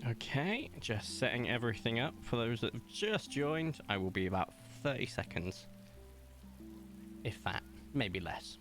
Okay, just setting everything up for those that have just joined. I will be about 30 seconds. If that, maybe less.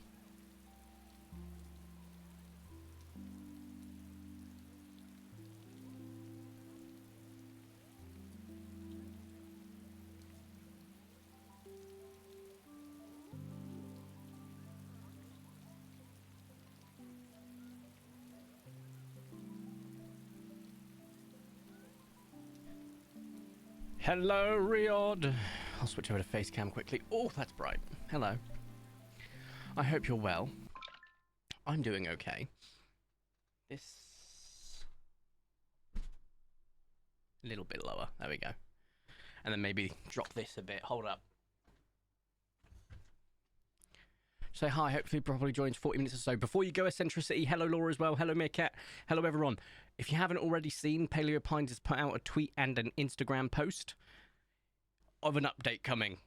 Hello, Riod. I'll switch over to face cam quickly. Oh, that's bright. Hello. I hope you're well. I'm doing okay. This... a little bit lower. There we go. And then maybe drop this a bit. Hold up. Say hi. Hopefully probably joins 40 minutes or so. Before you go, Eccentricity. Hello, Laura, as well. Hello, Meerkat. Hello, everyone. If you haven't already seen, Paleo Pines has put out a tweet and an Instagram post of an update coming.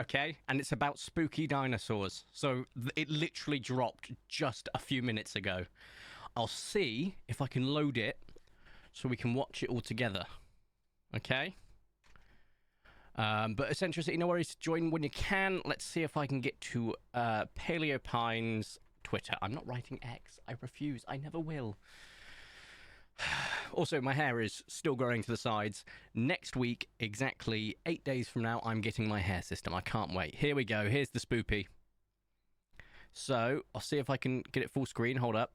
Okay? And it's about spooky dinosaurs. So it literally dropped just a few minutes ago. I'll see if I can load it so we can watch it all together. Okay? But Eccentricity, no worries, join when you can. Let's see if I can get to Paleo Pines Twitter. I'm not writing X. I refuse. I never will. Also, my hair is still growing to the sides. Next week, exactly 8 days from now, I'm getting my hair system. I can't wait. Here we go. Here's the spoopy. So, I'll see if I can get it full screen. Hold up.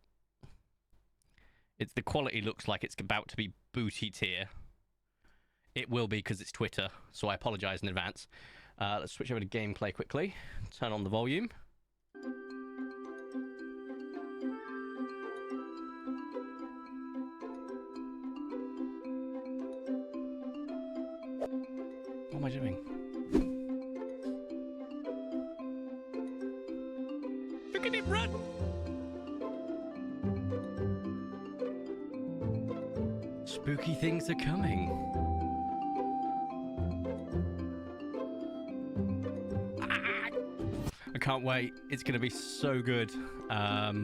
The quality looks like it's about to be booty tier. It will be because it's Twitter, so I apologise in advance. Let's switch over to gameplay quickly. Turn on the volume. What am I doing? Look at it run! Spooky things are coming. I can't wait. It's going to be so good. I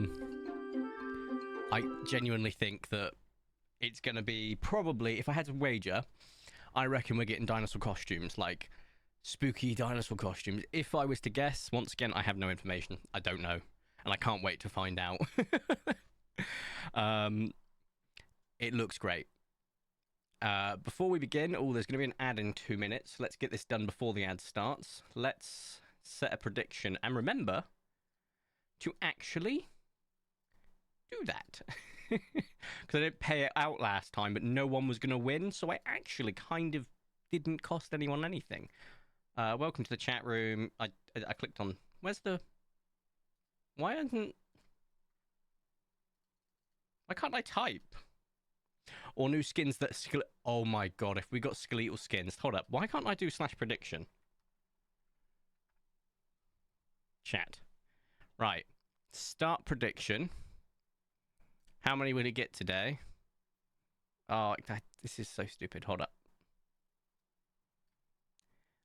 genuinely think that it's going to be probably, if I had to wager, I reckon we're getting dinosaur costumes, like spooky dinosaur costumes. If I was to guess, once again, I have no information. I don't know. And I can't wait to find out. It looks great. Before we begin, there's going to be an ad in 2 minutes. Let's get this done before the ad starts. Let's set a prediction. And remember to actually do that. Because I didn't pay it out last time, but no one was going to win. So I actually kind of didn't cost anyone anything. Welcome to the chat room. I clicked on... Where's the... Why can't I type? Or new skins that... Oh my god, if we got skeletal skins. Hold up. Why can't I do / prediction? Chat. Right. Start prediction. How many will it get today? Oh, this is so stupid. Hold up.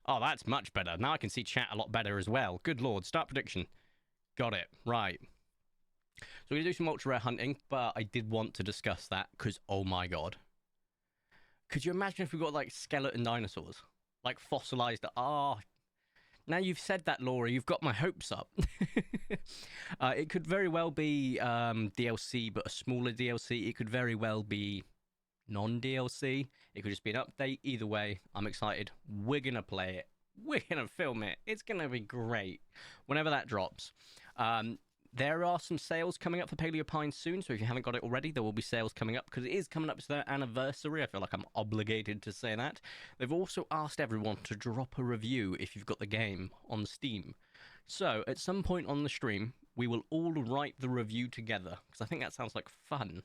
Oh, that's much better. Now I can see chat a lot better as well. Good lord. Start prediction. Got it. Right. So we're going to do some ultra rare hunting, but I did want to discuss that because, oh my god. Could you imagine if we got like skeleton dinosaurs, like fossilized? Ah, now you've said that, Laura, you've got my hopes up. It could very well be DLC, but a smaller DLC. It could very well be non-DLC. It could just be an update. Either way, I'm excited. We're gonna play it. We're gonna film it. It's gonna be great whenever that drops. There are some sales coming up for Paleo Pines soon, so if you haven't got it already, there will be sales coming up because it is coming up to their anniversary. I feel like I'm obligated to say that. They've also asked everyone to drop a review if you've got the game on Steam. So at some point on the stream, we will all write the review together because I think that sounds like fun.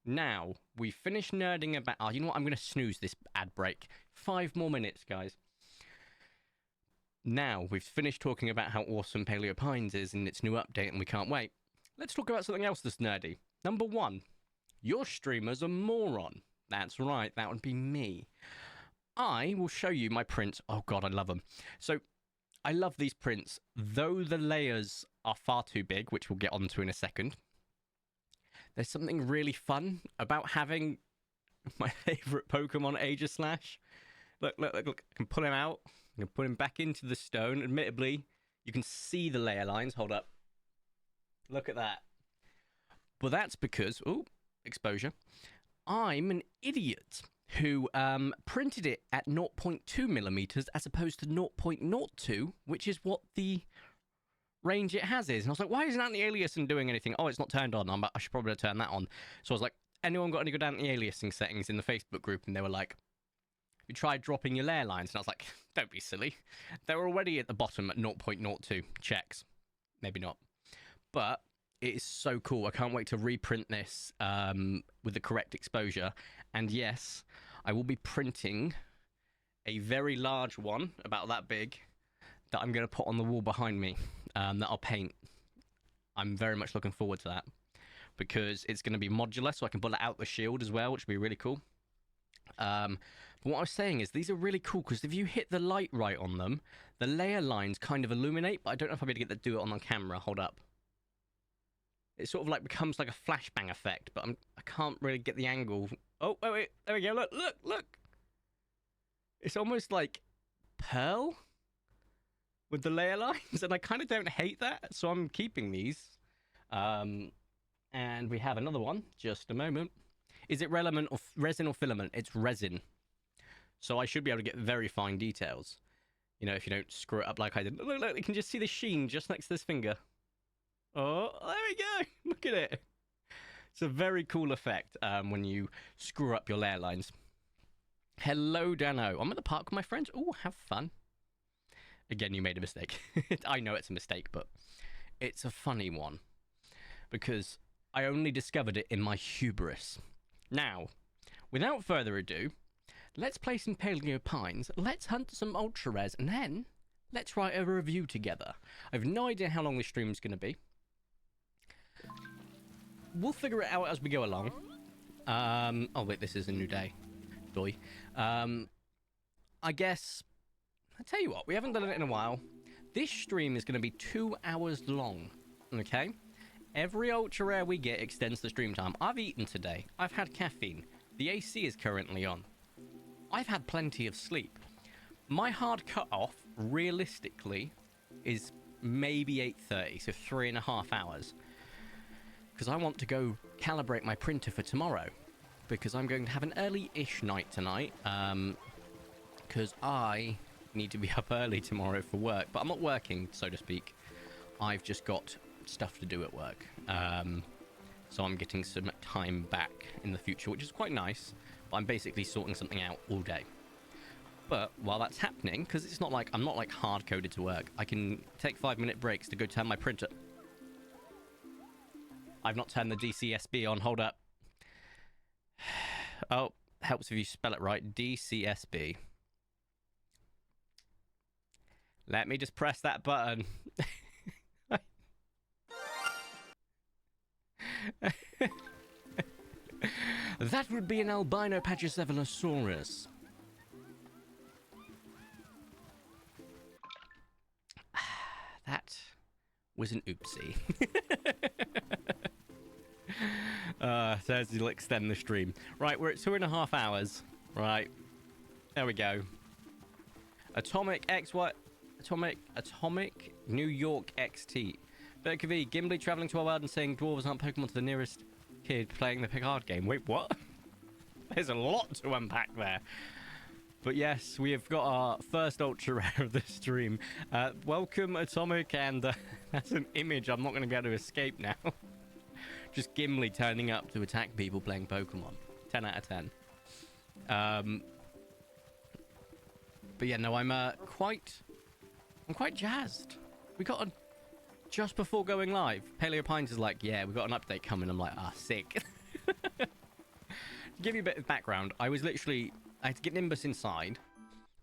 Now, we finished nerding about... Oh, you know what? I'm going to snooze this ad break. 5 more minutes, guys. Now, we've finished talking about how awesome Paleo Pines is and its new update, and we can't wait. Let's talk about something else that's nerdy. Number 1, your streamer's a moron. That's right, that would be me. I will show you my prints. Oh god, I love them. So, I love these prints, though the layers are far too big, which we'll get onto in a second. There's something really fun about having my favourite Pokemon, Aegislash. Look, look, look, look, I can pull him out. I'm going to put him back into the stone. Admittedly, you can see the layer lines. Hold up. Look at that. But that's because... Oh, exposure. I'm an idiot who printed it at 0.2 millimeters as opposed to 0.02, which is what the range it has is. And I was like, why isn't that the aliasing doing anything? Oh, it's not turned on. I should probably turn that on. So I was like, anyone got any good down the aliasing settings in the Facebook group? And they were like, you tried dropping your layer lines. And I was like, don't be silly. They're already at the bottom at 0.02. Checks. Maybe not. But it is so cool. I can't wait to reprint this with the correct exposure. And yes, I will be printing a very large one, about that big, that I'm going to put on the wall behind me, that I'll paint. I'm very much looking forward to that. Because it's going to be modular, so I can pull it out the shield as well, which would be really cool. But what I was saying is these are really cool because if you hit the light right on them, the layer lines kind of illuminate, but I don't know if I'll be able to get to do it on the camera. Hold up. It sort of like becomes like a flashbang effect, but I can't really get the angle. Oh, wait, wait, there we go. Look, look, look. It's almost like pearl with the layer lines, and I kind of don't hate that, so I'm keeping these. And we have another one. Just a moment. Is it resin or filament? It's resin. So I should be able to get very fine details. You know, if you don't screw it up like I did. Look, look, you can just see the sheen just next to this finger. Oh, there we go. Look at it. It's a very cool effect when you screw up your layer lines. Hello, Dano. I'm at the park with my friends. Oh, have fun. Again, you made a mistake. I know it's a mistake, but it's a funny one. Because I only discovered it in my hubris. Now, without further ado, let's play some Paleo Pines, let's hunt some Ultra Rares, and then let's write a review together. I have no idea how long this stream is going to be. We'll figure it out as we go along. Oh wait, this is a new day. Doy. I guess... I'll tell you what, we haven't done it in a while. This stream is going to be 2 hours long, okay? Every Ultra Rare we get extends the stream time. I've eaten today. I've had caffeine. The AC is currently on. I've had plenty of sleep. My hard cut-off, realistically, is maybe 8:30, so 3.5 hours. Because I want to go calibrate my printer for tomorrow. Because I'm going to have an early-ish night tonight. Because I need to be up early tomorrow for work. But I'm not working, so to speak. I've just got stuff to do at work. So I'm getting some time back in the future, which is quite nice. But I'm basically sorting something out all day. But while that's happening, because it's not like I'm not like hard-coded to work, I can take 5-minute breaks to go turn my printer. I've not turned the DCSB on. Hold up. Oh, helps if you spell it right. DCSB. Let me just press that button. That would be an albino Pachycephalosaurus. That was an oopsie. Says you'll extend the stream. Right, we're at 2.5 hours. Right. There we go. Atomic New York XT. Vertico V, Gimli traveling to our world and saying dwarves aren't Pokemon to the nearest kid playing the Picard game. Wait, what? There's a lot to unpack there. But yes, we have got our first ultra rare of the stream. Welcome, Atomic, and that's an image I'm not going to be able to escape now. Just Gimli turning up to attack people playing Pokemon. 10 out of 10. But yeah, no, I'm quite jazzed. We got a... Just before going live, Paleo Pines is like, yeah, we've got an update coming. I'm like, ah, sick. To give you a bit of background, I had to get Nimbus inside.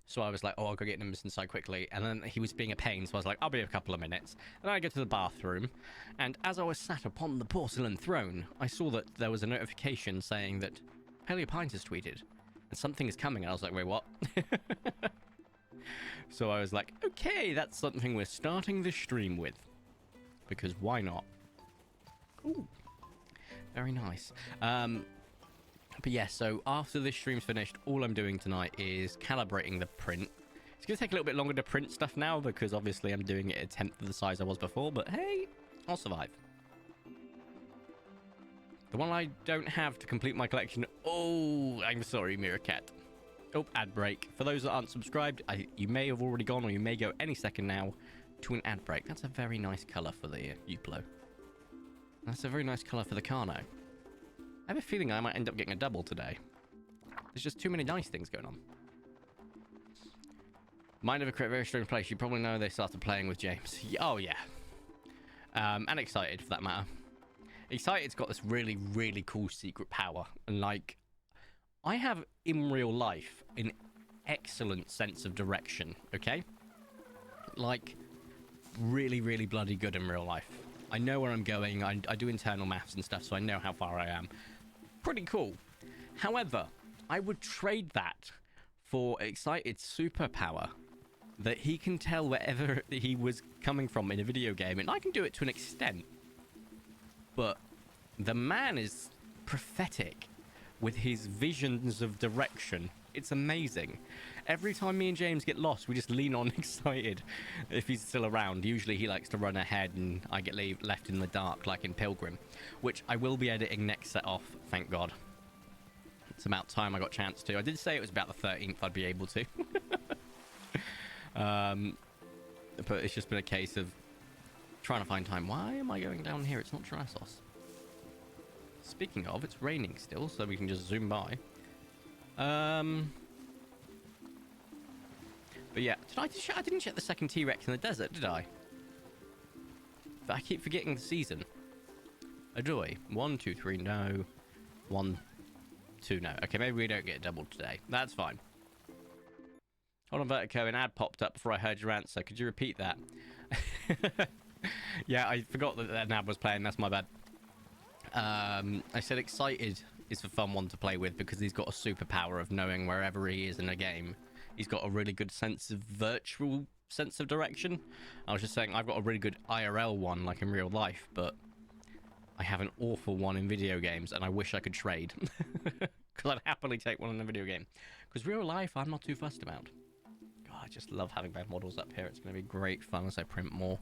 So I was like, oh, I'll go get Nimbus inside quickly. And then he was being a pain, so I was like, I'll be a couple of minutes. And I go to the bathroom. And as I was sat upon the porcelain throne, I saw that there was a notification saying that Paleo Pines has tweeted. And something is coming. And I was like, wait, what? So I was like, okay, that's something we're starting the stream with. Because why not? Ooh, very nice. But yeah, so after this stream's finished, all I'm doing tonight is calibrating the print. It's going to take a little bit longer to print stuff now because obviously I'm doing it a tenth of the size I was before, but hey, I'll survive. The one I don't have to complete my collection... Oh, I'm sorry, Meerkat. Oh, ad break. For those that aren't subscribed, you may have already gone or you may go any second now to an ad break. That's a very nice colour for the Uplo. That's a very nice colour for the Carno. I have a feeling I might end up getting a double today. There's just too many nice things going on. Mind of a very strange place. You probably know they started playing with James. Oh, yeah. And Excited, for that matter. Excited's got this really, really cool secret power. And, like, I have, in real life, an excellent sense of direction, okay? Like, really, really bloody good in real life. I know where I'm going. I do internal maths and stuff, so I know how far I am. Pretty cool. However, I would trade that for Excited's superpower. That he can tell wherever he was coming from in a video game. And I can do it to an extent. But the man is prophetic with his visions of direction. It's amazing. Every time me and James get lost, we just lean on Excited if he's still around. Usually he likes to run ahead and I get left in the dark like in Pilgrim, which I will be editing next set off, thank God. It's about time I got a chance to. I did say it was about the 13th I'd be able to. But it's just been a case of trying to find time. Why am I going down here? It's not Terrasos. Speaking of, it's raining still, so we can just zoom by. But yeah, I didn't check the second T-Rex in the desert, did I? I keep forgetting the season. Do I? 1, 2, 3, no. 1, 2, no. Okay, maybe we don't get doubled today. That's fine. Hold on, Vertico, an ad popped up before I heard your answer. Could you repeat that? Yeah, I forgot that an ad was playing. That's my bad. I said Excited is a fun one to play with because he's got a superpower of knowing wherever he is in a game. He's got a really good virtual sense of direction. I was just saying I've got a really good IRL one, like in real life, but I have an awful one in video games, and I wish I could trade. Because I'd happily take one in a video game. Because real life, I'm not too fussed about. God, I just love having bad models up here. It's going to be great fun as I print more.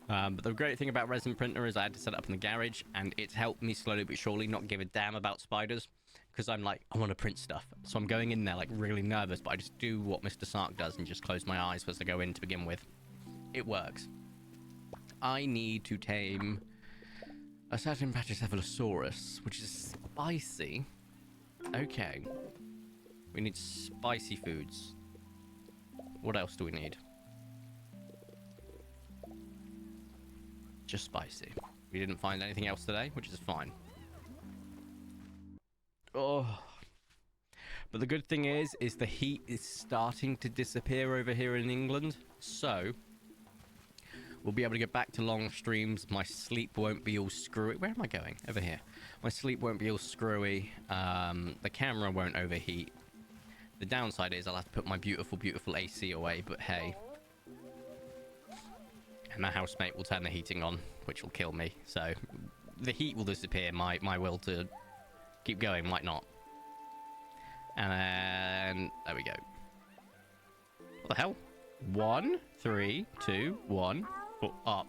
But the great thing about Resin Printer is I had to set it up in the garage, and it's helped me slowly but surely not give a damn about spiders. Because I'm like, I want to print stuff. So I'm going in there like really nervous, but I just do what Mr. Sark does and just close my eyes as I go in to begin with. It works. I need to tame a certain Pachycephalosaurus, which is spicy. Okay. We need spicy foods. What else do we need? Just spicy. We didn't find anything else today, which is fine. Oh. But the good thing is the heat is starting to disappear over here in England. So, we'll be able to get back to long streams. My sleep won't be all screwy. Where am I going? Over here. My sleep won't be all screwy. The camera won't overheat. The downside is I'll have to put my beautiful, beautiful AC away, but hey. And my housemate will turn the heating on, which will kill me. So, the heat will disappear. My will to keep going might not. And then there we go. What the hell? 1, 3, 2, 1, 4, up.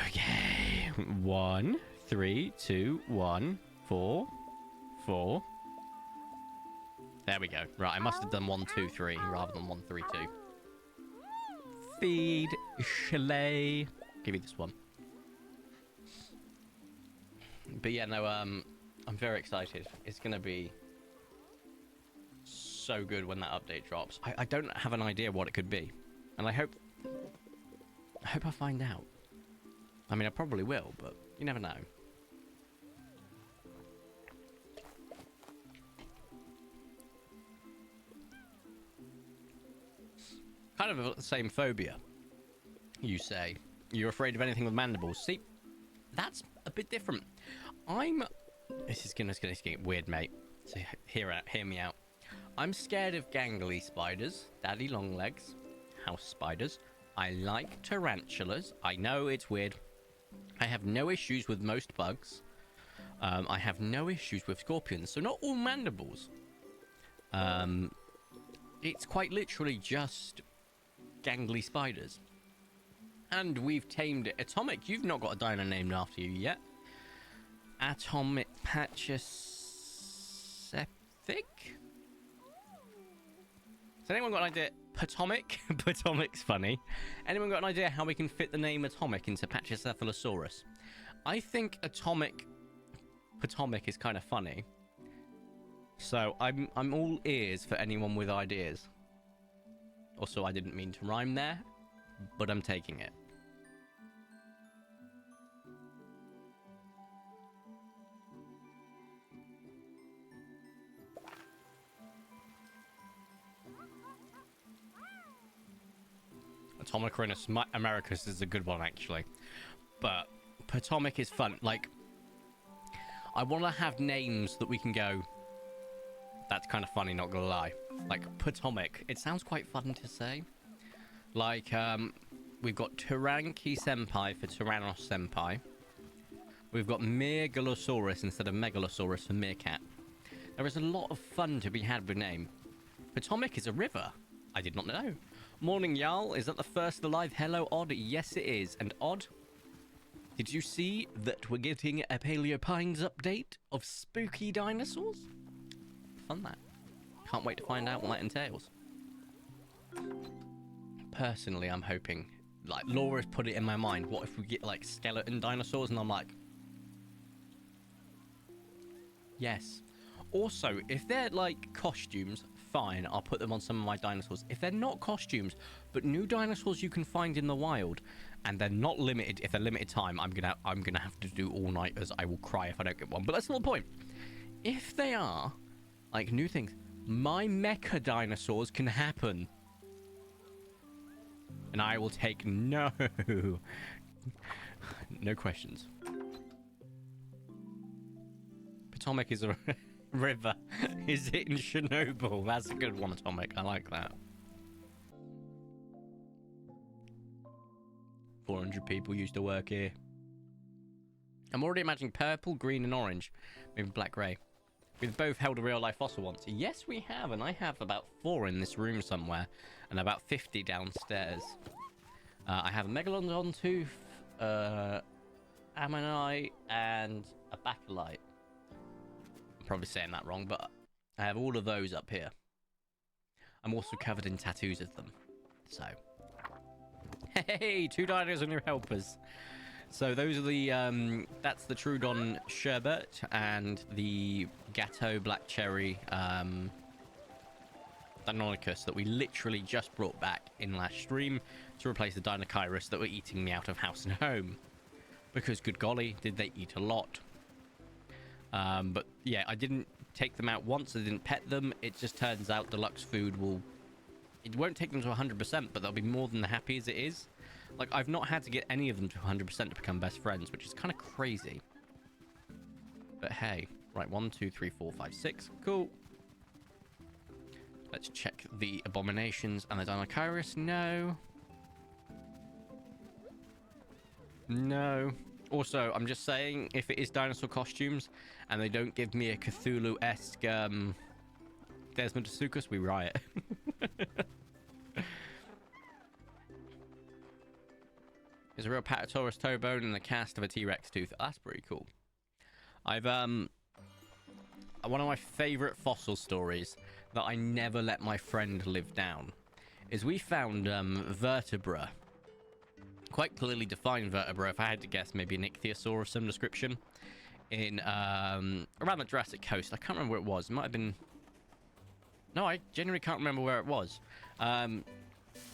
Okay. 1, 3, 2, 1, 4, 4. There we go. Right, I must have done 1, 2, 3 rather than 1, 3, 2. Feed chalet. Give you this one. But yeah, no, I'm very excited. It's gonna be so good when that update drops. I don't have an idea what it could be, and I hope I find out. I mean, I probably will, but you never know. Kind of the same phobia, you say. You're afraid of anything with mandibles. See, that's a bit different. This is gonna get weird, mate. So hear me out. I'm scared of gangly spiders, daddy long legs, house spiders. I like tarantulas. I know it's weird. I have no issues with most bugs. I have no issues with scorpions. So not all mandibles. It's quite literally just gangly spiders. And we've tamed it. Atomic, you've not got a dino named after you yet. Atomic Pachycephalic? Has anyone got an idea? Potomac? Potomac's funny. Anyone got an idea how we can fit the name Atomic into Pachycephalosaurus? I think Potomac is kind of funny. So I'm all ears for anyone with ideas. Also, I didn't mean to rhyme there, but I'm taking it. Atomicrinus Americus is a good one, actually. But Potomac is fun. Like, I want to have names that we can go, that's kind of funny, not gonna lie. Like, Potomac. It sounds quite fun to say. Like, we've got Tyranki Senpai for Tyrannos Senpai. We've got Megalosaurus instead of Megalosaurus for Meerkat. There is a lot of fun to be had with name. Potomac is a river. I did not know. Morning, y'all. Is that the first alive? Hello, Odd. Yes, it is. And Odd, did you see that we're getting a Paleo Pines update of spooky dinosaurs? Fun that. Can't wait to find out what that entails. Personally, I'm hoping, like, Laura's put it in my mind, what if we get, like, skeleton dinosaurs? And I'm like, yes. Also, if they're, like, costumes, fine, I'll put them on some of my dinosaurs. If they're not costumes, but new dinosaurs you can find in the wild, and they're not limited, if they're limited time, I'm gonna have to do all-nighters. I will cry if I don't get one. But that's not the point. If they are, like, new things, my mecha dinosaurs can happen. And I will take no questions. Potomac is a river. Is it in Chernobyl? That's a good one, Atomic. I like that. 400 people used to work here. I'm already imagining purple, green, and orange. Maybe black, grey. We've both held a real-life fossil once. Yes, we have, and I have about 4 in this room somewhere, and about 50 downstairs. I have a Megalodon tooth, Ammonite, and a Bacillite. I'm probably saying that wrong, but I have all of those up here. I'm also covered in tattoos of them. So, hey, 2 dinos and your helpers. So those are the, that's the Trudon Sherbet and the Gateau Black Cherry Deinonychus that we literally just brought back in last stream to replace the Deinonychus that were eating me out of house and home. Because, good golly, did they eat a lot. But, yeah, I didn't take them out once, I didn't pet them. It just turns out deluxe food will... It won't take them to 100%, but they'll be more than happy as it is. Like, I've not had to get any of them to 100% to become best friends, which is kind of crazy. But hey. Right, 1, 2, 3, 4, 5, 6. Cool. Let's check the abominations and the Deinonychus. No. No. Also, I'm just saying, if it is dinosaur costumes and they don't give me a Cthulhu-esque Desmond Sucus, we riot. There's a real Patasaurus toe bone and the cast of a T-Rex tooth. That's pretty cool. I've one of my favorite fossil stories that I never let my friend live down is we found vertebra, quite clearly defined vertebra, if I had to guess, maybe an ichthyosaur of some description, in around the Jurassic Coast. I can't remember where it was. It might have been... No, I genuinely can't remember where it was.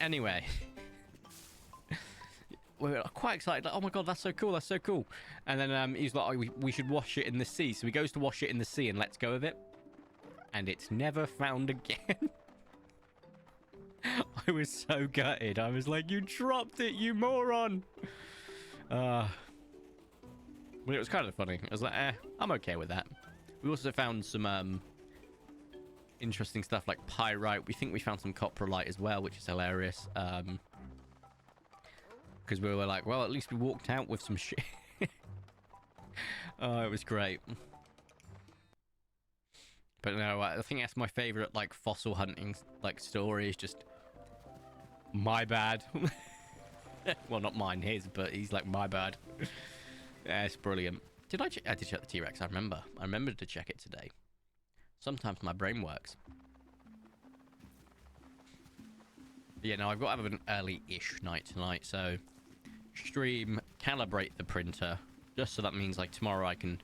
Anyway... we were quite excited, like, oh my god, that's so cool, that's so cool. And then he's like, oh, we should wash it in the sea. So he goes to wash it in the sea and lets go of it. And it's never found again. I was so gutted. I was like, you dropped it, you moron. But it was kind of funny. I was like, I'm okay with that. We also found some interesting stuff like pyrite. We think we found some coprolite as well, which is hilarious. Because we were like, well, at least we walked out with some shit. Oh, it was great. But no, I think that's my favorite, like, fossil hunting, like, story is just my bad. Well, not mine, his, but he's like, my bad. Yeah, it's brilliant. I did check the T-Rex, I remember. I remembered to check it today. Sometimes my brain works. Yeah, no, I've got to have an early-ish night tonight, so stream, calibrate the printer, just so that means, like, tomorrow I can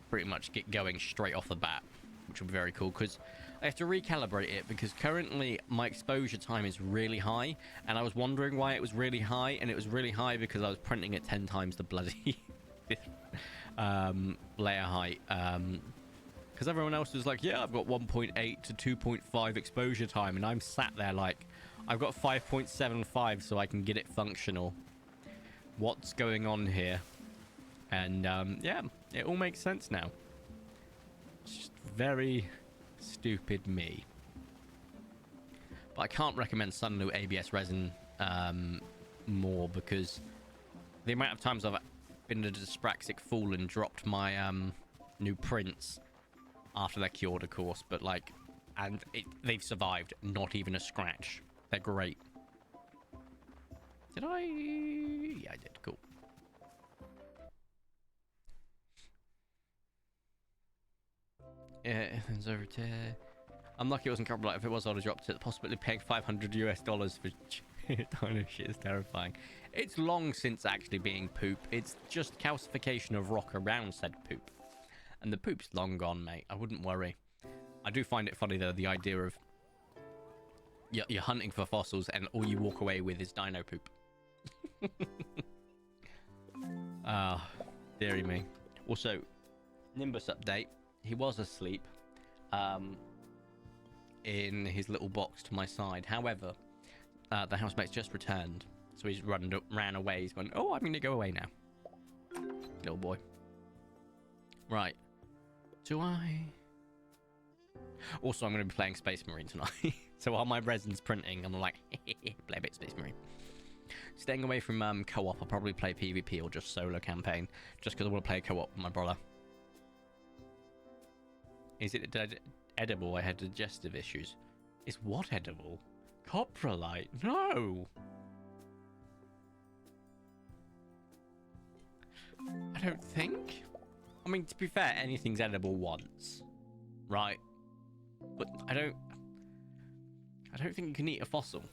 pretty much get going straight off the bat, which will be very cool, because I have to recalibrate it, because currently my exposure time is really high, and I was wondering why it was really high, and it was really high because I was printing at 10 times the bloody layer height, because everyone else was like, yeah, I've got 1.8 to 2.5 exposure time, and I'm sat there like, I've got 5.75 so I can get it functional. What's going on here? And yeah, it all makes sense now. It's just very stupid me. But I can't recommend Sunlu ABS resin more, because the amount of times I've been a dyspraxic fool and dropped my new prints after they're cured, of course, but like, and they've survived, not even a scratch. They're great. Did I? Yeah, I did. Cool. Yeah, it's over to... I'm lucky it wasn't covered. Like, if it was, I'd have dropped it. Possibly paying $500 for dino shit is terrifying. It's long since actually being poop. It's just calcification of rock around said poop. And the poop's long gone, mate. I wouldn't worry. I do find it funny, though, the idea of you're hunting for fossils and all you walk away with is dino poop. Ah, dearie me. Also, Nimbus update. He was asleep in his little box to my side. However, the housemate's just returned. So he's ran away. He's gone, oh, I'm going to go away now. Little boy. Right. Do I... Also, I'm going to be playing Space Marine tonight. So while my resin's printing, I'm like, play a bit Space Marine. Staying away from co-op, I'll probably play PvP or just solo campaign. Just because I want to play co-op with my brother. Is it edible? I had digestive issues. Is what edible? Coprolite? No! I don't think. I mean, to be fair, anything's edible once. Right? But I don't think you can eat a fossil.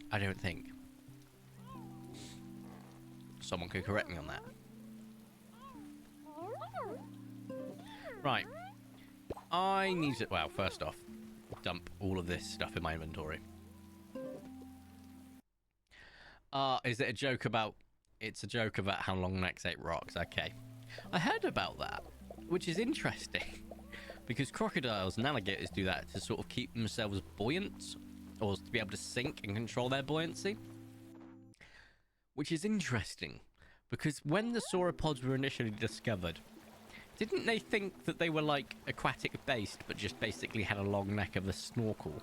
I don't think. Someone could correct me on that. Right. I need to... Well, first off, dump all of this stuff in my inventory. Is it a joke about... It's a joke about how long necks ate rocks. Okay. I heard about that, which is interesting. Because crocodiles and alligators do that to sort of keep themselves buoyant. Or to be able to sink and control their buoyancy. Which is interesting. Because when the sauropods were initially discovered, didn't they think that they were like aquatic based, but just basically had a long neck of a snorkel?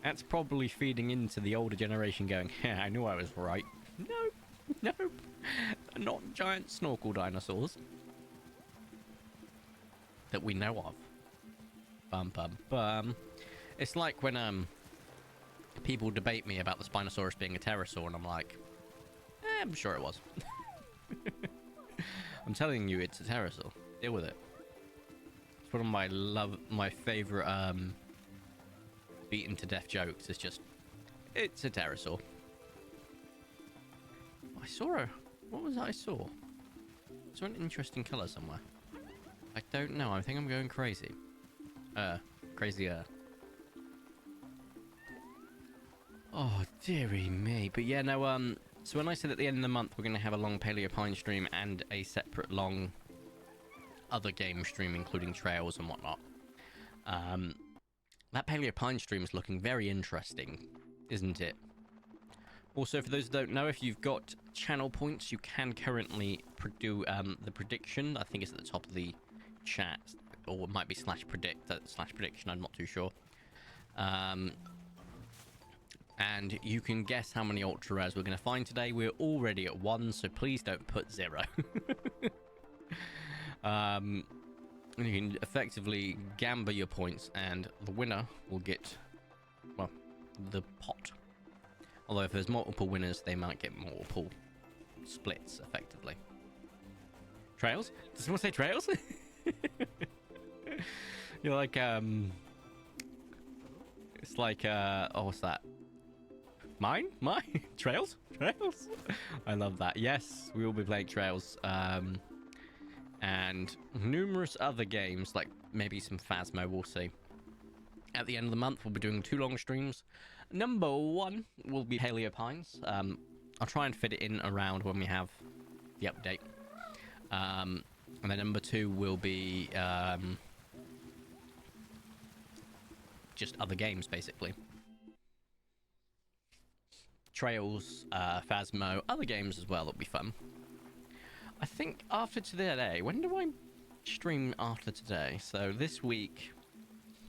That's probably feeding into the older generation going, yeah, I knew I was right. No, no, not giant snorkel dinosaurs that we know of. Bum, bum, bum. It's like when people debate me about the Spinosaurus being a pterosaur, and I'm like, I'm sure it was. I'm telling you, it's a pterosaur. Deal with it. It's one of my favorite beaten to death jokes. It's just, it's a pterosaur. I saw a, what was that I saw? I saw an interesting color somewhere. I don't know. I think I'm going crazy. Crazier. Oh, dearie me. But yeah, no, so when I said at the end of the month we're going to have a long Paleo Pine stream and a separate long other game stream, including trails and whatnot, that Paleo Pine stream is looking very interesting, isn't it? Also, for those who don't know, if you've got channel points, you can currently do the prediction. I think it's at the top of the chat, or it might be /prediction, I'm not too sure. And you can guess how many ultra rares we're going to find today. We're already at 1, so please don't put 0. You can effectively gamble your points, and the winner will get, well, the pot. Although if there's multiple winners, they might get multiple splits, effectively. Trails? Does someone say trails? You're like, it's like, oh, what's that? Mine? Trails? Trails? I love that. Yes, we will be playing Trails. And numerous other games, like maybe some Phasmo, we'll see. At the end of the month, we'll be doing 2 long streams. Number 1 will be Paleo Pines. I'll try and fit it in around when we have the update. And then number 2 will be just other games, basically. Trails, Phasmo, other games as well, that'll be fun. I think after today, when do I stream after today? So this week,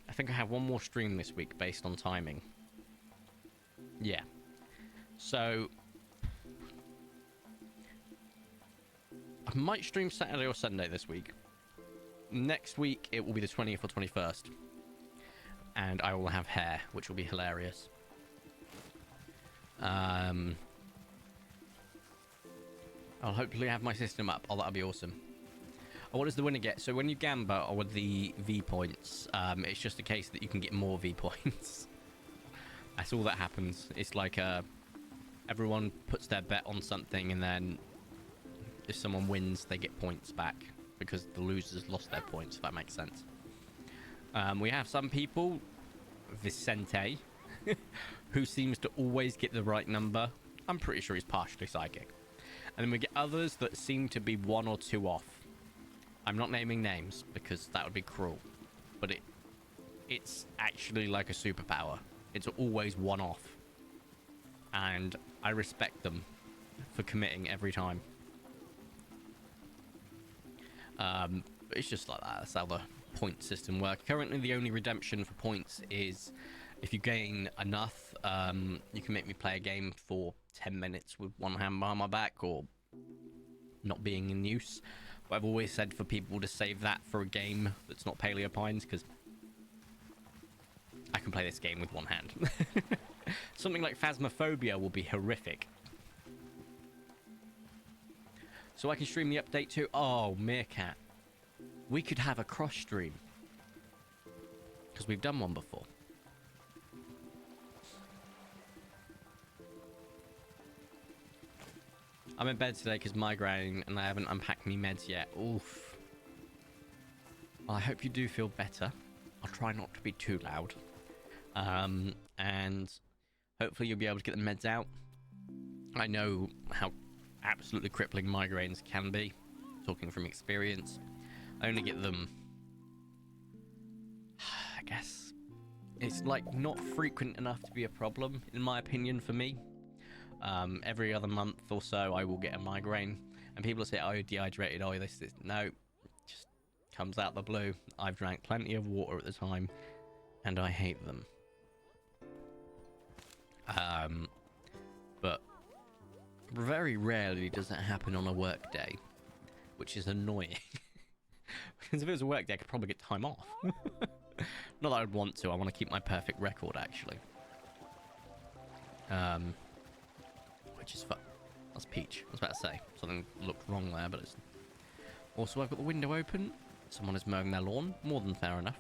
I think I have 1 more stream this week based on timing. Yeah. So I might stream Saturday or Sunday this week. Next week, it will be the 20th or 21st. And I will have hair, which will be hilarious. I'll hopefully have my system up. Oh, that'll be awesome. Oh, what does the winner get? So when you gamble with the V points, it's just a case that you can get more V points. That's all that happens. It's like everyone puts their bet on something, and then if someone wins, they get points back because the losers lost their points, if that makes sense. We have some people, Vicente, who seems to always get the right number. I'm pretty sure he's partially psychic. And then we get others that seem to be 1 or 2 off. I'm not naming names because that would be cruel. But it's actually like a superpower. It's always 1 off. And I respect them for committing every time. It's just like that. That's how the point system works. Currently, the only redemption for points is if you gain enough, you can make me play a game for 10 minutes with one hand behind my back or not being in use. But I've always said for people to save that for a game that's not Paleo Pines, because I can play this game with one hand. Something like Phasmophobia will be horrific. So I can stream the update too. Oh, Meerkat. We could have a cross stream. Because we've done one before. I'm in bed today because migraine and I haven't unpacked me meds yet. Oof. Well, I hope you do feel better. I'll try not to be too loud. And hopefully you'll be able to get the meds out. I know how absolutely crippling migraines can be, talking from experience. I only get them, I guess, it's like not frequent enough to be a problem, in my opinion, for me. Every other month or so I will get a migraine, and people say, oh, you're dehydrated, oh, this. No, it just comes out the blue. I've drank plenty of water at the time, and I hate them. But very rarely does that happen on a work day, which is annoying. Because if it was a work day, I could probably get time off. Not that I'd want to. I want to keep my perfect record, actually. Which is fun. That's Peach. I was about to say something looked wrong there, but it's... Also, I've got the window open. Someone is mowing their lawn. More than fair enough.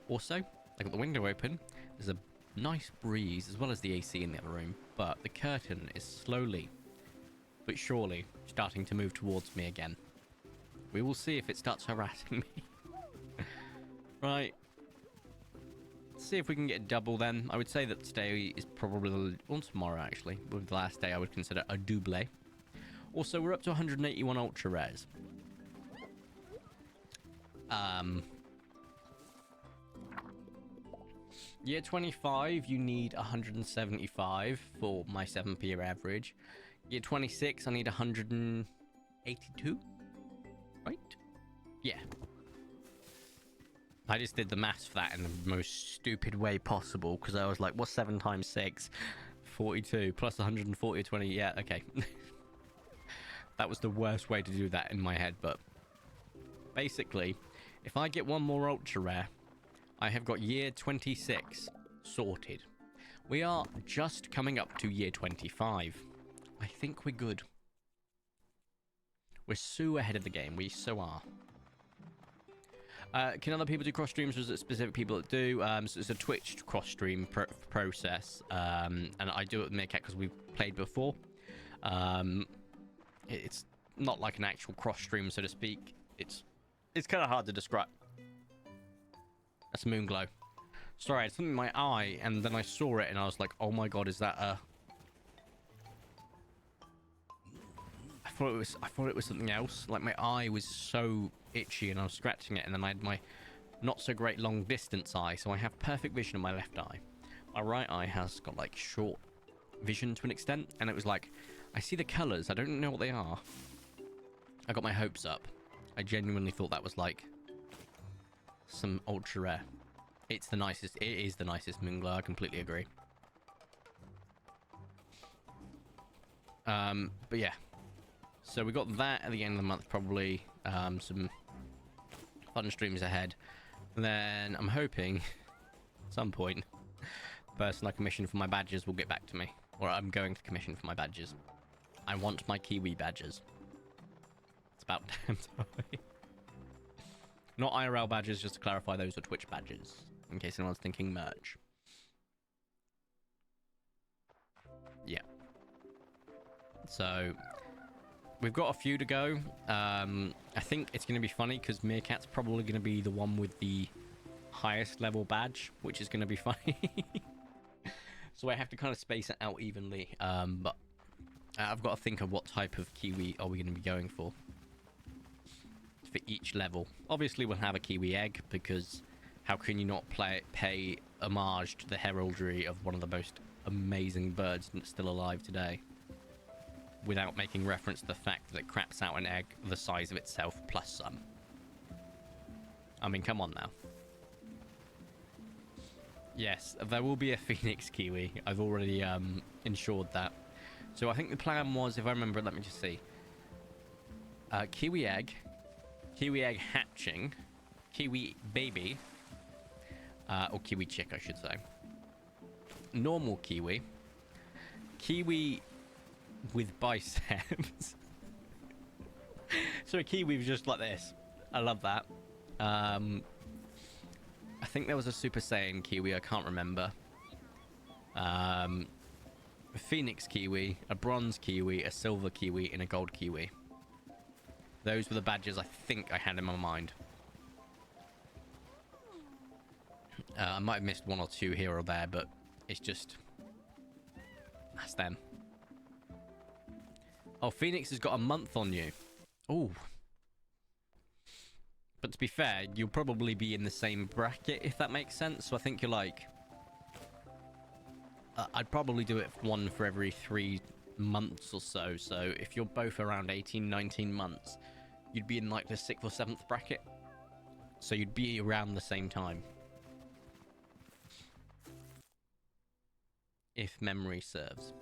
Also, I've got the window open. There's a nice breeze, as well as the AC in the other room. But the curtain is slowly, but surely, starting to move towards me again. We will see if it starts harassing me. Right. Let's see if we can get double then. I would say that today is probably... Well, tomorrow, actually. With the last day, I would consider a double. Also, we're up to 181 ultra rares. Year 25, you need 175 for my 7p average. Year 26, I need 182. Right? Yeah. I just did the maths for that in the most stupid way possible, because I was like, what's 7 times 6? 42 plus 140 or 20. Yeah, okay. That was the worst way to do that in my head, but basically, if I get one more ultra rare, I have got year 26 sorted. We are just coming up to year 25. I think we're good. We're so ahead of the game. We so are. Can other people do cross streams, or is it specific people that do? So it's a Twitch cross stream process, and I do it with Meerkat because we've played before. It's not like an actual cross stream, so to speak. It's kind of hard to describe. That's a moon glow. Sorry, I had something in my eye, and then I saw it, and I was like, "Oh my god, is that a?" I thought it was something else. Like my eye was so itchy, and I was scratching it, and then I had my not so great long distance eye, so I have perfect vision in my left eye. My right eye has got like short vision to an extent, and it was like, I see the colours, I don't know what they are. I got my hopes up. I genuinely thought that was like some ultra rare. It's the nicest. It is the nicest moon glow. I completely agree. But yeah. So we got that at the end of the month, probably. Some fun streams ahead. And then I'm hoping at some point the person I commissioned for my badges will get back to me. Or I'm going to commission for my badges. I want my Kiwi badges. It's about damn time. Not IRL badges, just to clarify, those are Twitch badges. In case anyone's thinking merch. Yeah. So, we've got a few to go. I think it's going to be funny, because Meerkat's probably going to be the one with the highest level badge, which is going to be funny. So I have to kind of space it out evenly. But I've got to think of what type of Kiwi are we going to be going for each level. Obviously, we'll have a Kiwi egg, because how can you not pay homage to the heraldry of one of the most amazing birds still alive today, without making reference to the fact that it craps out an egg the size of itself plus some. I mean, come on now. Yes, there will be a Phoenix Kiwi. I've already ensured that. So I think the plan was, if I remember, let me just see. Kiwi egg hatching, Kiwi baby, or Kiwi chick, I should say. Normal Kiwi. Kiwi with biceps. So a Kiwi was just like this. I love that. I think there was a Super Saiyan Kiwi, I can't remember. A Phoenix Kiwi, a Bronze Kiwi, a Silver Kiwi, and a Gold Kiwi. Those were the badges I think I had in my mind. I might have missed one or two here or there, but it's just... that's them. Oh, Phoenix has got a month on you. Ooh. But to be fair, you'll probably be in the same bracket, if that makes sense. So I think you're like... I'd probably do it one for every 3 months or so. So if you're both around 18, 19 months, you'd be in like the 6th or 7th bracket. So you'd be around the same time. if memory serves.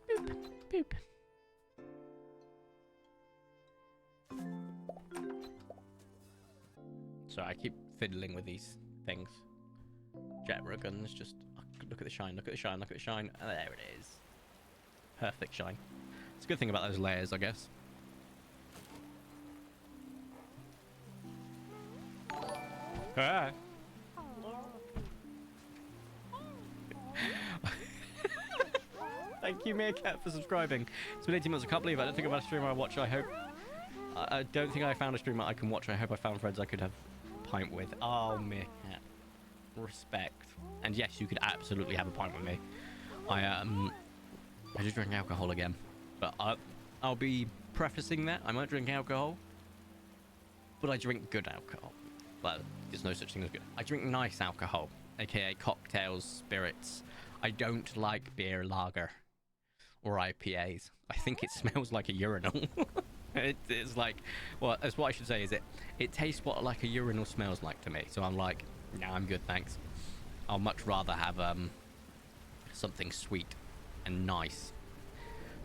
Boop, boop. Sorry, I keep fiddling with these things. Jet guns, just look at the shine, look at the shine, look at the shine. Oh, there it is. Perfect shine. It's a good thing about those layers, I guess. Ah. Thank you, Meerkat, for subscribing. It's been 18 months. I can't believe it. I don't think I've had a streamer I watch. I hope. I don't think I found a streamer I can watch. I hope I found friends I could have a pint with. Oh, Meerkat. Respect. And yes, you could absolutely have a pint with me. I just drink alcohol again. But I'll be prefacing that. I might drink alcohol. But I drink good alcohol. Well, there's no such thing as good. I drink nice alcohol. AKA cocktails, spirits. I don't like beer lager. Or IPAs. I think it smells like a urinal. It's like, well, that's what I should say is it tastes what like a urinal smells like to me. So I'm like, nah, I'm good, thanks. I'll much rather have something sweet and nice.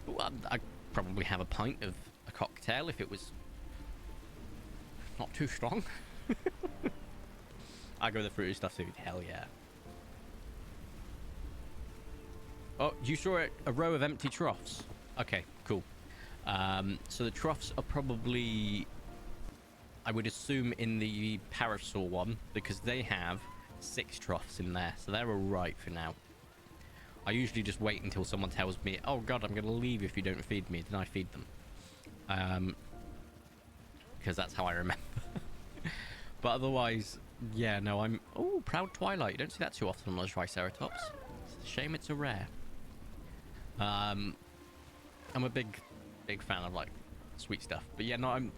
Well, I'd probably have a pint of a cocktail if it was not too strong. I go with the fruity stuff too. Hell yeah. Oh, you saw a row of empty troughs. Okay, cool. So the troughs are probably, I would assume, in the Parasaur one, because they have 6 troughs in there, so they're all right for now. I usually just wait until someone tells me, oh god, I'm going to leave if you don't feed me, then I feed them. Because that's how I remember. But otherwise, yeah, no, I'm... Oh, Proud Twilight. You don't see that too often on those Triceratops. It's a shame it's a rare. I'm a big fan of, like, sweet stuff. But yeah, no, I'm...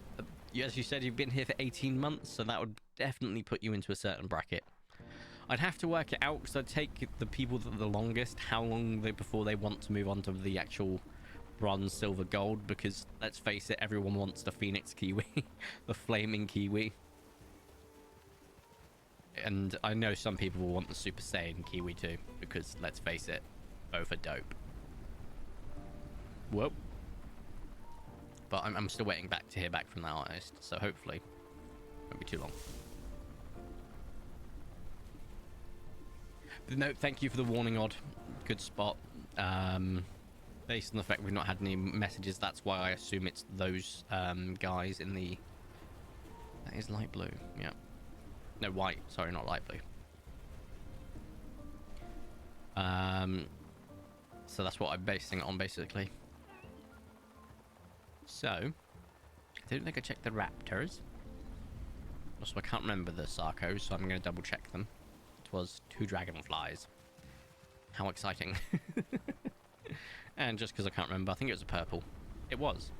as you said, you've been here for 18 months, so that would definitely put you into a certain bracket. I'd have to work it out, because I'd take the people that are the longest, how long before they want to move on to the actual bronze, silver, gold, because, let's face it, everyone wants the Phoenix Kiwi. The Flaming Kiwi. And I know some people will want the Super Saiyan Kiwi too, because, let's face it, both are dope. Whoa. But I'm still waiting to hear back from that artist, so hopefully won't be too long. But no, thank you for the warning, Odd. Good spot. Based on the fact we've not had any messages, that's why I assume it's those guys in the... That is light blue, yeah. No, white. Sorry, not light blue. So that's what I'm basing it on, basically. So, I don't think I checked the raptors. Also, I can't remember the Sarcos, so I'm going to double check them. It was 2 dragonflies. How exciting. And just because I can't remember, I think it was a purple. It was.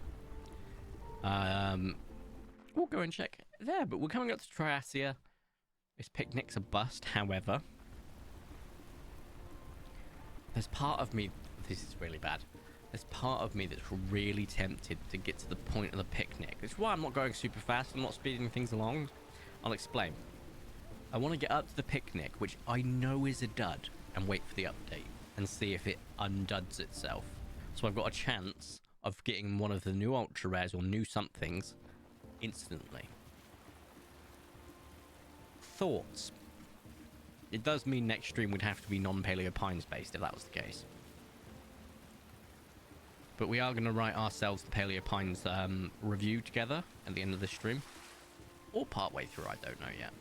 We'll go and check there, but we're coming up to Triasia. This picnic's a bust, however. There's part of me... This is really bad. There's part of me that's really tempted to get to the point of the picnic. It's why I'm not going super fast. I'm not speeding things along. I'll explain. I want to get up to the picnic, which I know is a dud, and wait for the update and see if it unduds itself. So I've got a chance of getting one of the new ultra rares or new somethings instantly. Thoughts? It does mean next stream would have to be non-Paleo Pines based if that was the case. But we are going to write ourselves the Paleo Pines review together at the end of this stream. Or partway through, I don't know yet.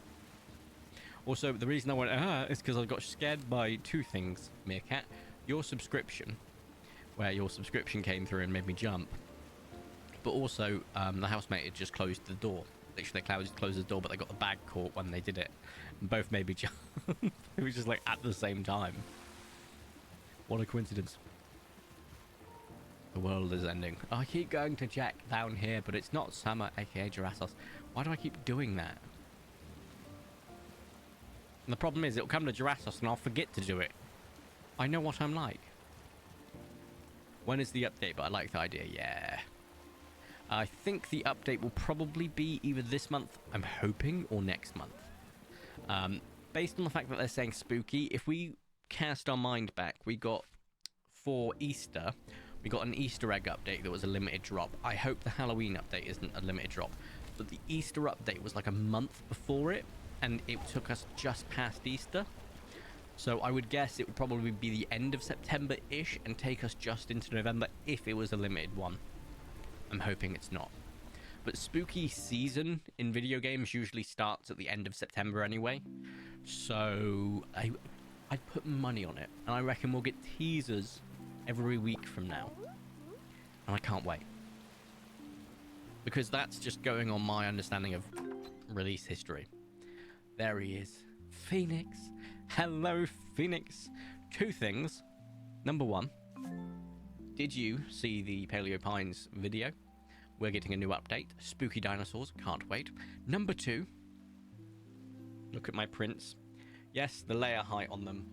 Also, the reason I went, is because I got scared by 2 things, Meerkat. Your subscription, where your subscription came through and made me jump. But also, the housemate had just closed the door. Literally, they closed the door, but they got the bag caught when they did it. And both made me jump. It was just like at the same time. What a coincidence. The world is ending. I keep going to check down here, but it's not summer, aka Girassos. Why do I keep doing that? And the problem is, it'll come to Girassos and I'll forget to do it. I know what I'm like. When is the update? But I like the idea, yeah. I think the update will probably be either this month, I'm hoping, or next month. based on the fact that they're saying spooky, if we cast our mind back, we got for Easter, we got an Easter egg update that was a limited drop. I hope the Halloween update isn't a limited drop, but the Easter update was like a month before it, and it took us just past Easter. So I would guess it would probably be the end of September-ish and take us just into November if it was a limited one. I'm hoping it's not. But spooky season in video games usually starts at the end of September anyway. So I'd put money on it. And I reckon we'll get teasers every week from now. And I can't wait. Because that's just going on my understanding of release history. There he is. Phoenix. Hello, Phoenix. Two things. Number one, did you see the Paleo Pines video? We're getting a new update. Spooky dinosaurs. Can't wait. Number two, look at my prints. Yes, the layer height on them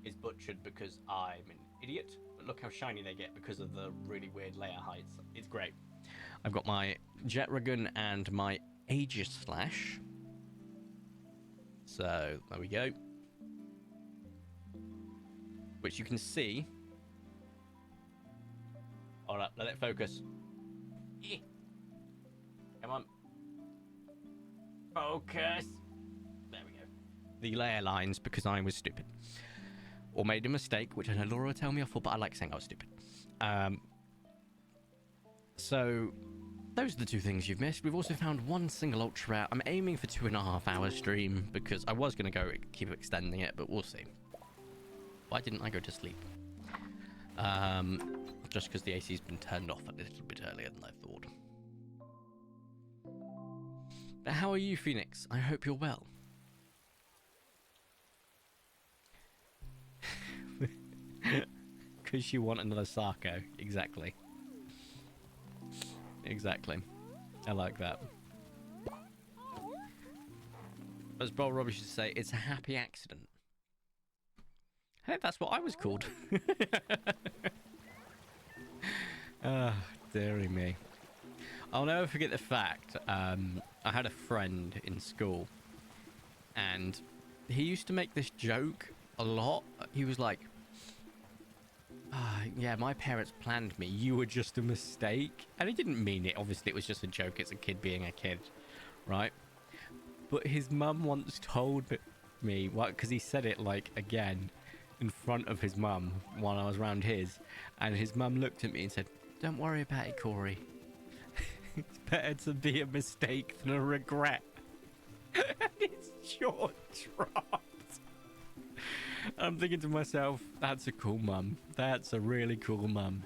is butchered because I'm an idiot. But look how shiny they get because of the really weird layer heights. It's great. I've got my Jet Dragon and my Aegis Slash. So, there we go. Which you can see. Hold up, let it focus. Come on. Focus. There we go. The layer lines because I was stupid. Or made a mistake, which I know Laura will tell me off for, but I like saying I was stupid. So, those are the two things you've missed. We've also found one single ultra rare. I'm aiming for 2.5 hour stream because I was going to go keep extending it, but we'll see. Why didn't I go to sleep? Just because the AC's been turned off a little bit earlier than I thought. But how are you, Phoenix? I hope you're well. Because you want another Sarko. Exactly. Exactly. I like that. As Bro Robbie should say, it's a happy accident. Hey, that's what I was called. Ah, dearie me. I'll never forget the fact, I had a friend in school, and he used to make this joke a lot. He was like, yeah, my parents planned me. You were just a mistake. And he didn't mean it. Obviously, it was just a joke. It's a kid being a kid, right? But his mum once told me, because he said it, like, again, in front of his mum while I was around his. And his mum looked at me and said, don't worry about it, Corey. It's better to be a mistake than a regret. And his jaw dropped. I'm thinking to myself, that's a cool mum. That's a really cool mum.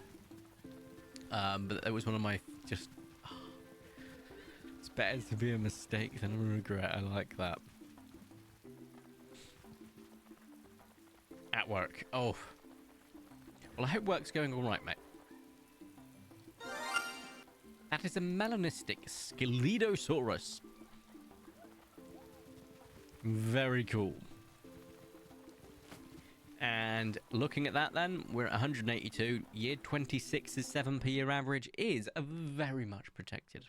But it was one of my just... it's better to be a mistake than a regret. I like that. At work. Oh. Well, I hope work's going all right, mate. That is a melanistic Scelidosaurus. Very cool. And looking at that then, we're at 182. Year 26's 7 per year average is very much protected.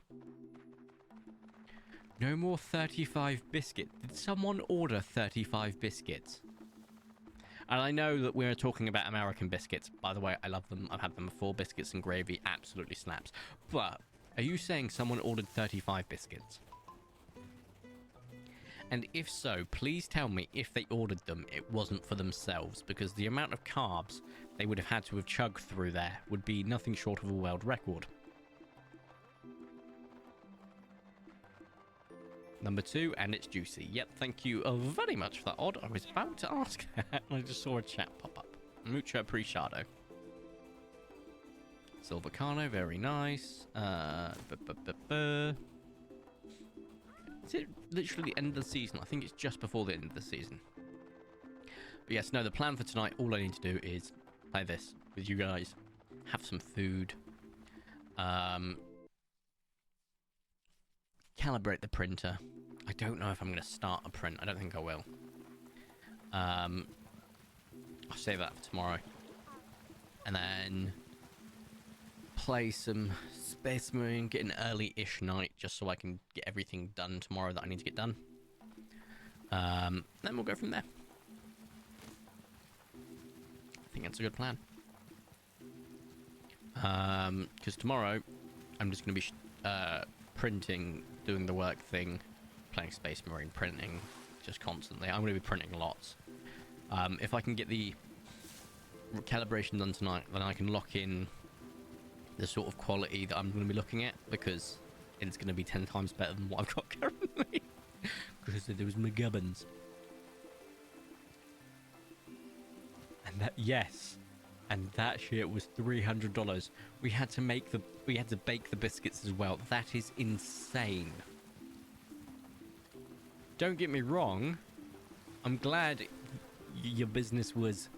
No more 35 biscuits. Did someone order 35 biscuits? And I know that we're talking about American biscuits. By the way, I love them. I've had them before. Biscuits and gravy absolutely slaps. But are you saying someone ordered 35 biscuits? And if so, please tell me if they ordered them, it wasn't for themselves, because the amount of carbs they would have had to have chugged through there would be nothing short of a world record. Number 2, and it's juicy. Yep, thank you very much for that, Odd. I was about to ask that, and I just saw a chat pop up. Mucho appreciado. Silvacano, very nice. Is it literally the end of the season? I think it's just before the end of the season. But yes, no, the plan for tonight, all I need to do is play this with you guys. Have some food. Calibrate the printer. I don't know if I'm going to start a print. I don't think I will. I'll save that for tomorrow. And then play some Space Marine, get an early-ish night just so I can get everything done tomorrow that I need to get done. Then we'll go from there. I think that's a good plan. Because tomorrow I'm just going to be printing, doing the work thing, playing Space Marine, printing just constantly. I'm going to be printing lots. If I can get the calibration done tonight, then I can lock in the sort of quality that I'm going to be looking at, because it's going to be 10 times better than what I've got currently. Because there was my gubbins. And that, yes, and that shit was $300. We had to bake the biscuits as well. That is insane. Don't get me wrong, I'm glad your business was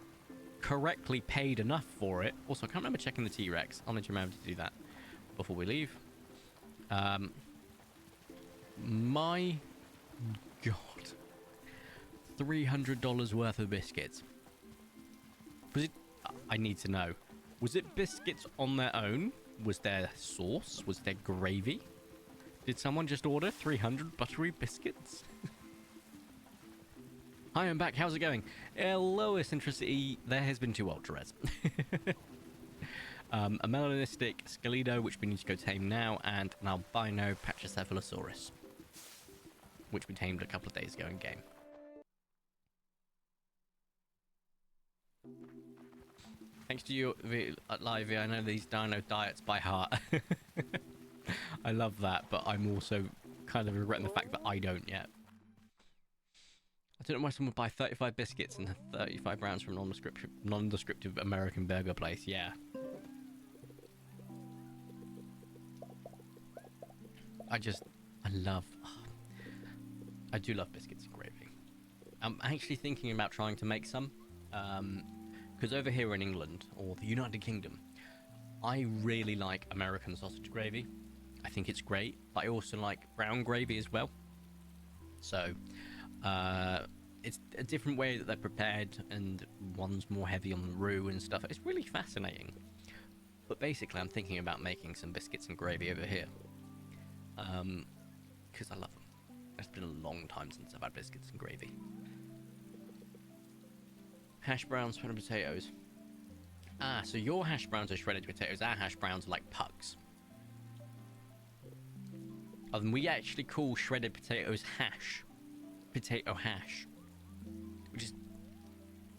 correctly paid enough for it. Also, I can't remember checking the T-Rex. I'll let you remember to do that before we leave. My God. $300 worth of biscuits. Was it... I need to know. Was it biscuits on their own? Was there sauce? Was there gravy? Did someone just order 300 buttery biscuits? Hi, I'm back. How's it going? Hello, eccentricity. There has been 2 ultra-res. A melanistic Scelido, which we need to go tame now, and an albino Pachycephalosaurus, which we tamed a couple of days ago in game. Thanks to you, Livy. I know these dino diets by heart. I love that, but I'm also kind of regretting the fact that I don't yet. I don't know why someone would buy 35 biscuits and 35 rounds from a non-descriptive American burger place. Yeah. I do love biscuits and gravy. I'm actually thinking about trying to make some. Because over here in England, or the United Kingdom, I really like American sausage gravy. I think it's great, but I also like brown gravy as well. So, it's a different way that they're prepared, and one's more heavy on the roux and stuff. It's really fascinating. But basically, I'm thinking about making some biscuits and gravy over here. Because I love them. It's been a long time since I've had biscuits and gravy. Hash browns, shredded potatoes. Ah, so your hash browns are shredded potatoes. Our hash browns are like pucks. And we actually call shredded potatoes hash. Potato hash. Which is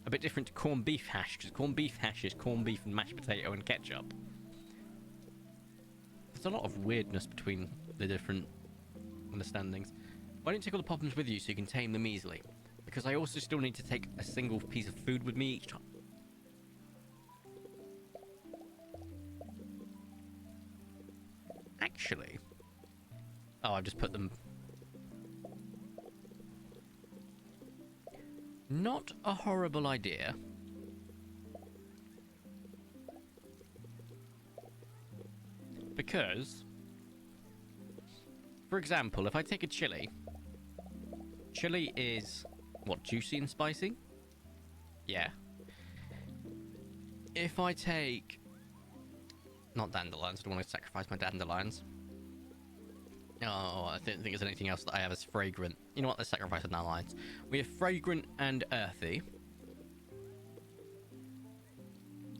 a bit different to corned beef hash, because corned beef hash is corned beef and mashed potato and ketchup. There's a lot of weirdness between the different understandings. Why don't you take all the poppins with you so you can tame them easily? Because I also still need to take a single piece of food with me each time. Actually... Oh, I've just put them... Not a horrible idea. Because... For example, if I take a chili... Chili is... What, juicy and spicy? Yeah. If I take... Not dandelions, I don't want to sacrifice my dandelions. Oh, I don't think there's anything else that I have as fragrant. You know what, let's sacrifice the dandelions. We have fragrant and earthy.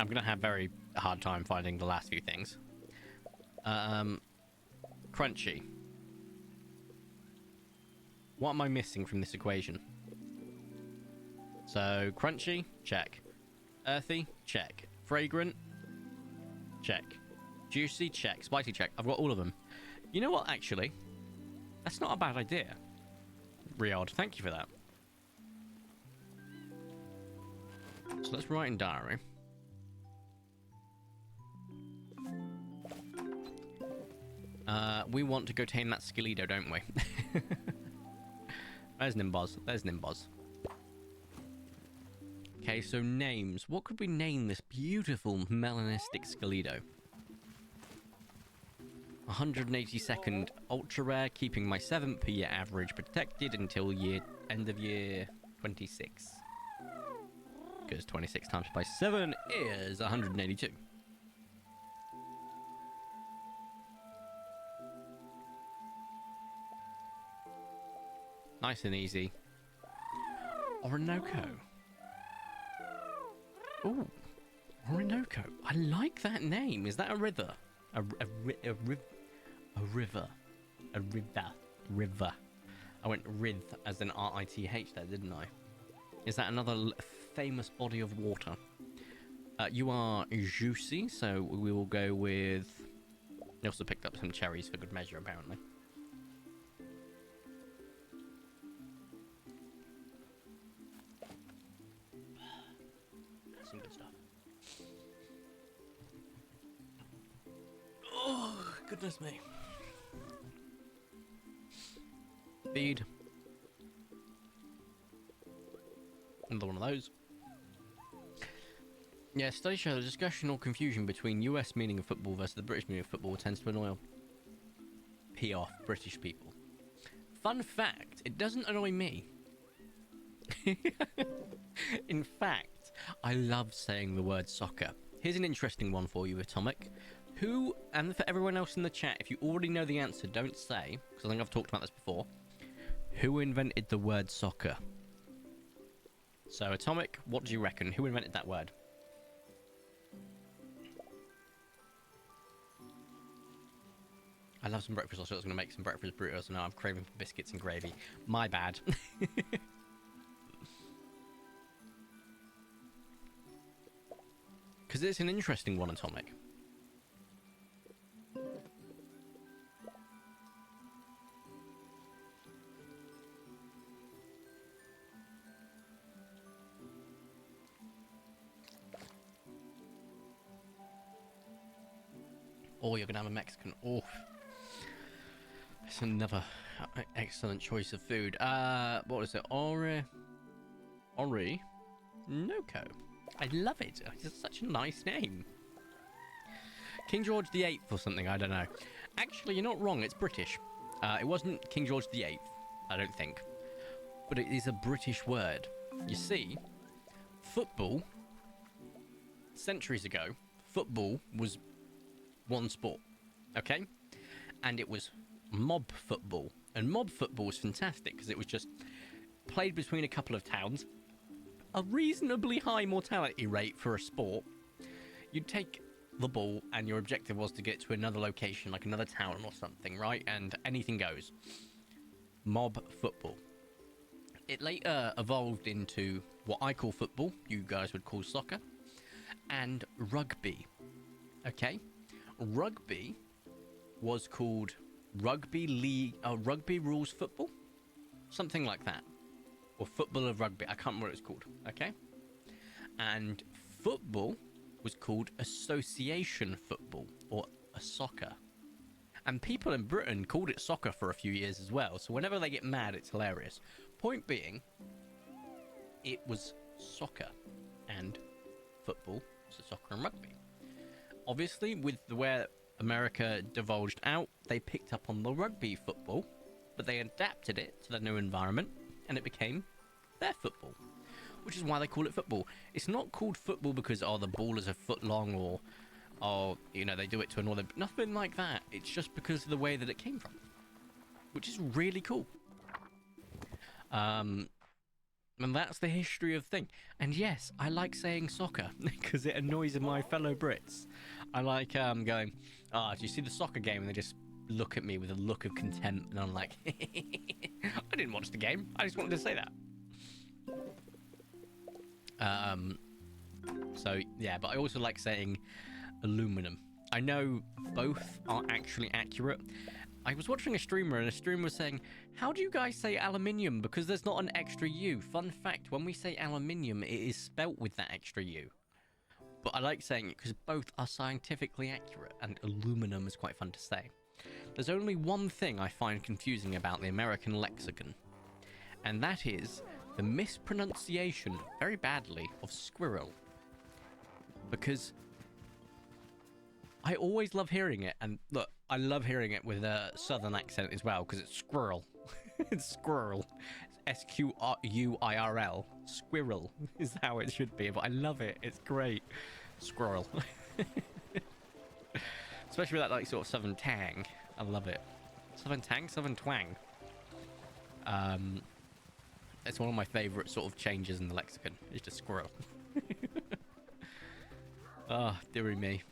I'm going to have very hard time finding the last few things. Crunchy. What am I missing from this equation? So, crunchy, check. Earthy, check. Fragrant, check. Juicy, check. Spicy, check. I've got all of them. You know what, actually? That's not a bad idea. Riyadh, thank you for that. So let's write in diary. We want to go tame that Scelido, don't we? There's Nimbos. There's Nimbos. Okay, so names. What could we name this beautiful melanistic Scelido? 182nd ultra rare, keeping my 7th per year average protected until end of year 26. Because 26 times by 7 is 182. Nice and easy. Orinoco. Oh, Orinoco. I like that name. Is that a river? A river. A river. I went rith as in R-I-T-H there, didn't I? Is that another famous body of water? You are juicy, so we will go with... I also picked up some cherries for good measure, apparently. That's some good stuff. Oh, goodness me. Feed. Another one of those. Yeah, studies show the discussion or confusion between US meaning of football versus the British meaning of football tends to annoy or pee off British people. Fun fact, it doesn't annoy me. In fact, I love saying the word soccer. Here's an interesting one for you, Atomic. Who, and for everyone else in the chat, if you already know the answer, don't say, because I think I've talked about this before. Who invented the word soccer? So, Atomic, what do you reckon? Who invented that word? I love some breakfast. I was going to make some breakfast burritos, and now I'm craving for biscuits and gravy. My bad. Because it's an interesting one, Atomic. Oh, you're going to have a Mexican. Oh. It's another excellent choice of food. What is it? Orinoco. I love it. It's such a nice name. King George VIII or something, I don't know. Actually, you're not wrong. It's British. It wasn't King George VIII, I don't think. But it is a British word. You see, football, centuries ago, football was one sport, okay? And it was mob football. And mob football was fantastic because it was just played between a couple of towns. A reasonably high mortality rate for a sport. You'd take the ball and your objective was to get to another location, like another town or something, right? And anything goes. Mob football. It later evolved into what I call football, you guys would call soccer, and rugby. Okay? Rugby was called rugby rules football, something like that, or football of rugby. I can't remember what it's called. Okay, and football was called association football or a soccer, and people in Britain called it soccer for a few years as well. So whenever they get mad, it's hilarious. Point being, it was soccer and football, so soccer and rugby. Obviously, with where America divulged out, they picked up on the rugby football, but they adapted it to the new environment, and it became their football, which is why they call it football. It's not called football because, oh, the ball is a foot long, or you know, they do it to another. Nothing like that. It's just because of the way that it came from, which is really cool. And that's the history of thing. And yes, I like saying soccer because it annoys my fellow Brits. I like going, do you see the soccer game? And they just look at me with a look of contempt, and I'm like, I didn't watch the game. I just wanted to say that. So yeah, but I also like saying aluminum. I know both are actually accurate. I was watching a streamer, and a streamer was saying, how do you guys say aluminium? Because there's not an extra U. Fun fact, when we say aluminium, it is spelt with that extra U. But I like saying it because both are scientifically accurate, and aluminum is quite fun to say. There's only one thing I find confusing about the American lexicon, and that is the mispronunciation, very badly, of squirrel. Because I always love hearing it, and look, I love hearing it with a southern accent as well, because it's squirrel. It's squirrel. It's S-Q-U-I-R-L. Squirrel is how it should be, but I love it. It's great. Squirrel. Especially with that, like, sort of southern tang. I love it. Southern tang? Southern twang. It's one of my favourite sort of changes in the lexicon. It's just squirrel. Ah, oh, dearie me.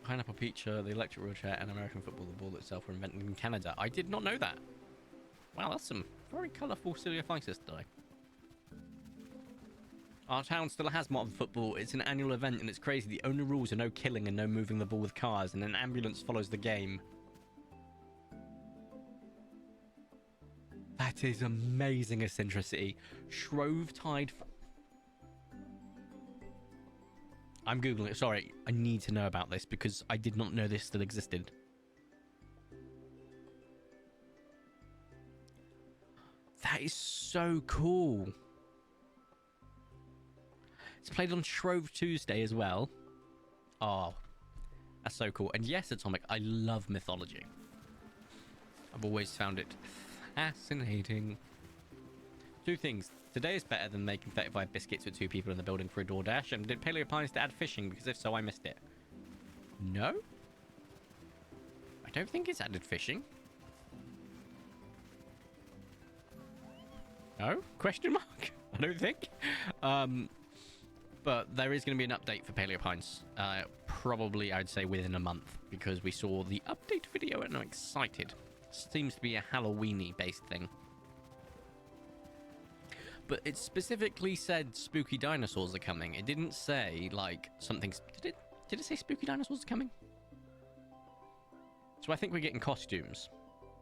Pineapple pizza, the electric wheelchair, and American football, the ball itself were invented in Canada. I did not know that. Wow, that's some very colourful Celia Fisis today. Our town still has modern football. It's an annual event and it's crazy. The only rules are no killing and no moving the ball with cars, and an ambulance follows the game. That is amazing eccentricity. Shrovetide. I'm Googling it. Sorry, I need to know about this because I did not know this still existed. That is so cool. It's played on Shrove Tuesday as well. Oh, that's so cool. And yes, Atomic, I love mythology. I've always found it fascinating. Two things. Today is better than making 35 biscuits with 2 people in the building for a DoorDash. And did Paleo PINES to add fishing? Because if so, I missed it. No? I don't think it's added fishing. No? Question mark? I don't think. But there is going to be an update for Paleo PINES. Probably, I'd say, within a month. Because we saw the update video and I'm excited. Seems to be a Halloween-y based thing. But it specifically said spooky dinosaurs are coming. It didn't say, like, something... Did it say spooky dinosaurs are coming? So I think we're getting costumes.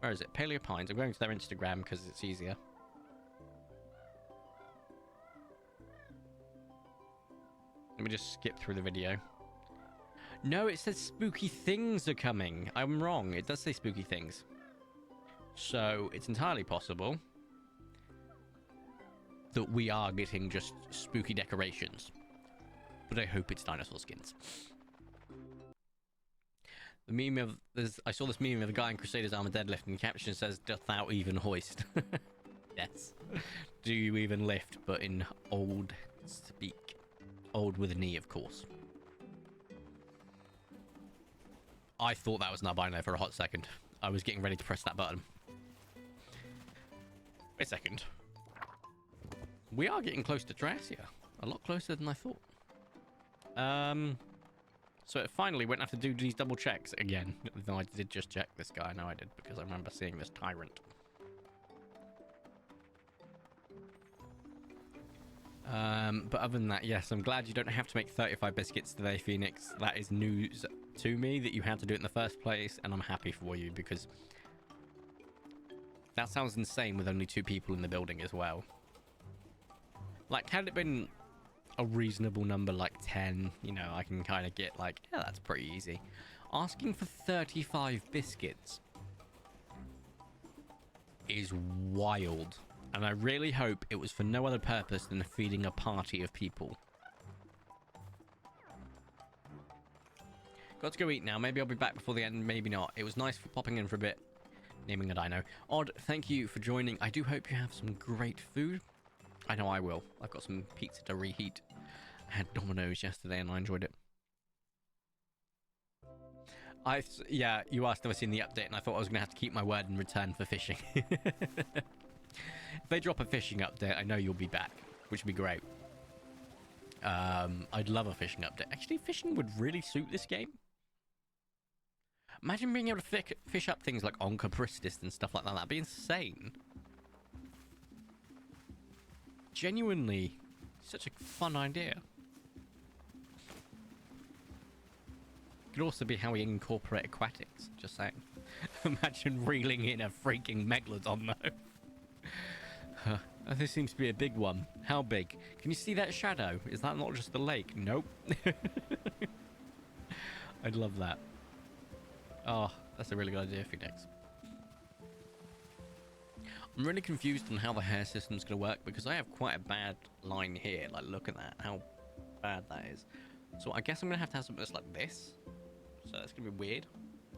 Where is it? Paleo PINES. I'm going to their Instagram because it's easier. Let me just skip through the video. No, it says spooky things are coming. I'm wrong. It does say spooky things. So it's entirely possible that we are getting just spooky decorations. But I hope it's dinosaur skins. The meme of... I saw this meme of a guy in Crusader's armor deadlift and the caption says, "Doth thou even hoist?" Yes. Do you even lift? But in old speak. Old with an E, of course. I thought that was an albino for a hot second. I was getting ready to press that button. Wait a second. We are getting close to Tracia. A lot closer than I thought. So it finally won't have to do these double checks again. Though I did just check this guy. I know I did because I remember seeing this tyrant. But other than that, yes, I'm glad you don't have to make 35 biscuits today, Phoenix. That is news to me that you had to do it in the first place, and I'm happy for you because that sounds insane with only 2 people in the building as well. Like, had it been a reasonable number like 10, you know, I can kind of get like, yeah, that's pretty easy. Asking for 35 biscuits is wild. And I really hope it was for no other purpose than feeding a party of people. Got to go eat now. Maybe I'll be back before the end, maybe not. It was nice for popping in for a bit. Naming a dino. Odd, thank you for joining. I do hope you have some great food. I know I will. I've got some pizza to reheat. I had Domino's yesterday and I enjoyed it. Yeah, you asked if I've seen the update and I thought I was going to have to keep my word in return for fishing. If they drop a fishing update, I know you'll be back, which would be great. I'd love a fishing update. Actually, fishing would really suit this game. Imagine being able to fish up things like Onca Pristis and stuff like that. That'd be insane. Genuinely, such a fun idea. Could also be how we incorporate aquatics, just saying. Imagine reeling in a freaking megalodon, though. This seems to be a big one. How big? Can you see that shadow? Is that not just the lake? Nope. I'd love that. Oh, that's a really good idea, Phoenix. I'm really confused on how the hair system's going to work because I have quite a bad line here. Like, look at that. How bad that is. So I guess I'm going to have something that's like this. So that's going to be weird.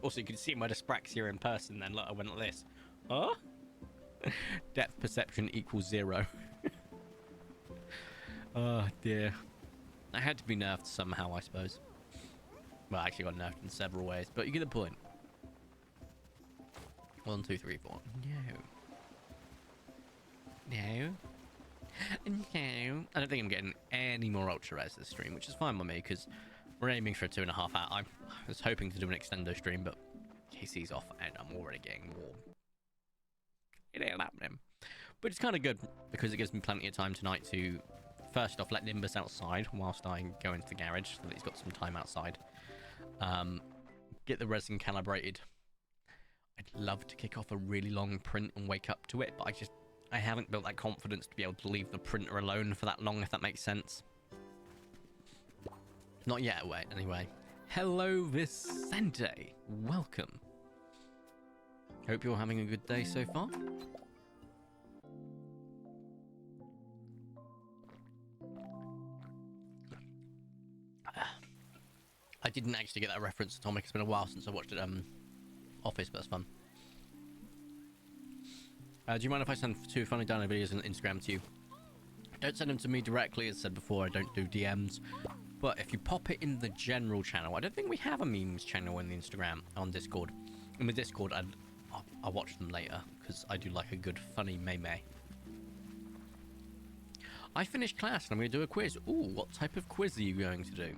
Also, you can see my dyspraxia in person then. Look, I went like this. Huh? Depth perception equals 0. Oh, dear. I had to be nerfed somehow, I suppose. Well, I actually got nerfed in several ways, but you get the point. 1, 2, 3, 4. No. No. No. I don't think I'm getting any more ultra rares this stream, which is fine with me because we're aiming for a 2.5 hour. I was hoping to do an extendo stream, but KC's off and I'm already getting warm. It ain't happening. But it's kind of good because it gives me plenty of time tonight to, first off, let Nimbus outside whilst I go into the garage so that he's got some time outside. Get the resin calibrated. I'd love to kick off a really long print and wake up to it, but I haven't built that confidence to be able to leave the printer alone for that long, if that makes sense. Not yet, wait, anyway. Hello, Vicente. Welcome. Hope you're having a good day so far. I didn't actually get that reference, Atomic. It's been a while since I watched it, Office, but that's fun. Do you mind if I send 2 funny dino videos on Instagram to you? Don't send them to me directly, as said before, I don't do DMs. But if you pop it in the general channel, I don't think we have a memes channel in the Instagram, on Discord. In the Discord, I'll watch them later, because I do like a good funny meme. I finished class and I'm going to do a quiz. Ooh, what type of quiz are you going to do?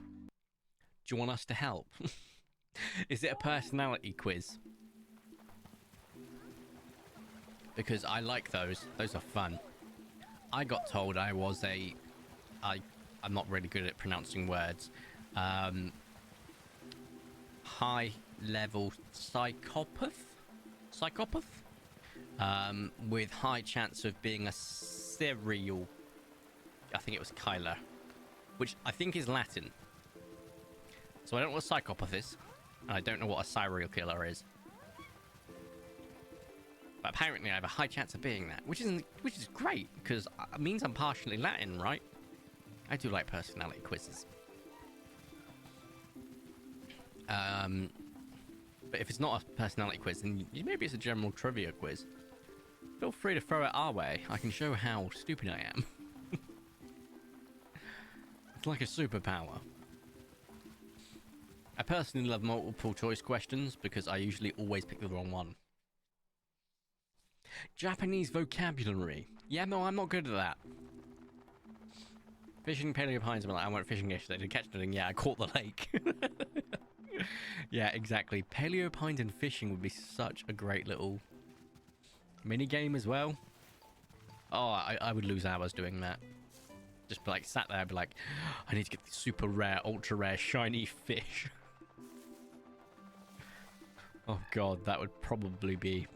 Do you want us to help? Is it a personality quiz? Because I like those. Those are fun. I got told I was I'm not really good at pronouncing words. High level psychopath? Psychopath? With high chance of being a serial. I think it was Kyler. Which I think is Latin. So I don't know what a psychopath is. And I don't know what a serial killer is. But apparently I have a high chance of being that. Which is great. Because it means I'm partially Latin, right? I do like personality quizzes. But if it's not a personality quiz, then maybe it's a general trivia quiz. Feel free to throw it our way. I can show how stupid I am. It's like a superpower. I personally love multiple choice questions because I usually always pick the wrong one. Japanese vocabulary. Yeah, no, I'm not good at that. Fishing, paleo, pines. I went fishing yesterday. Did catch anything? Yeah, I caught the lake. Yeah, exactly. Paleo, pines, and fishing would be such a great little mini game as well. Oh, I would lose hours doing that. Just be like sat there, be like, I need to get the super rare, ultra rare, shiny fish. Oh god, that would probably be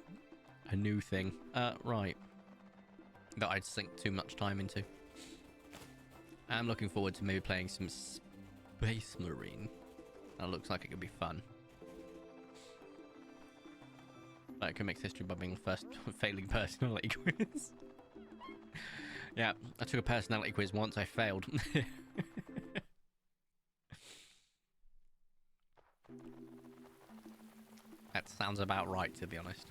a new thing. Right. That I'd sink too much time into. I'm looking forward to maybe playing some Space Marine. That looks like it could be fun. That could make history by being the first failing personality quiz. Yeah, I took a personality quiz once, I failed. That sounds about right, to be honest.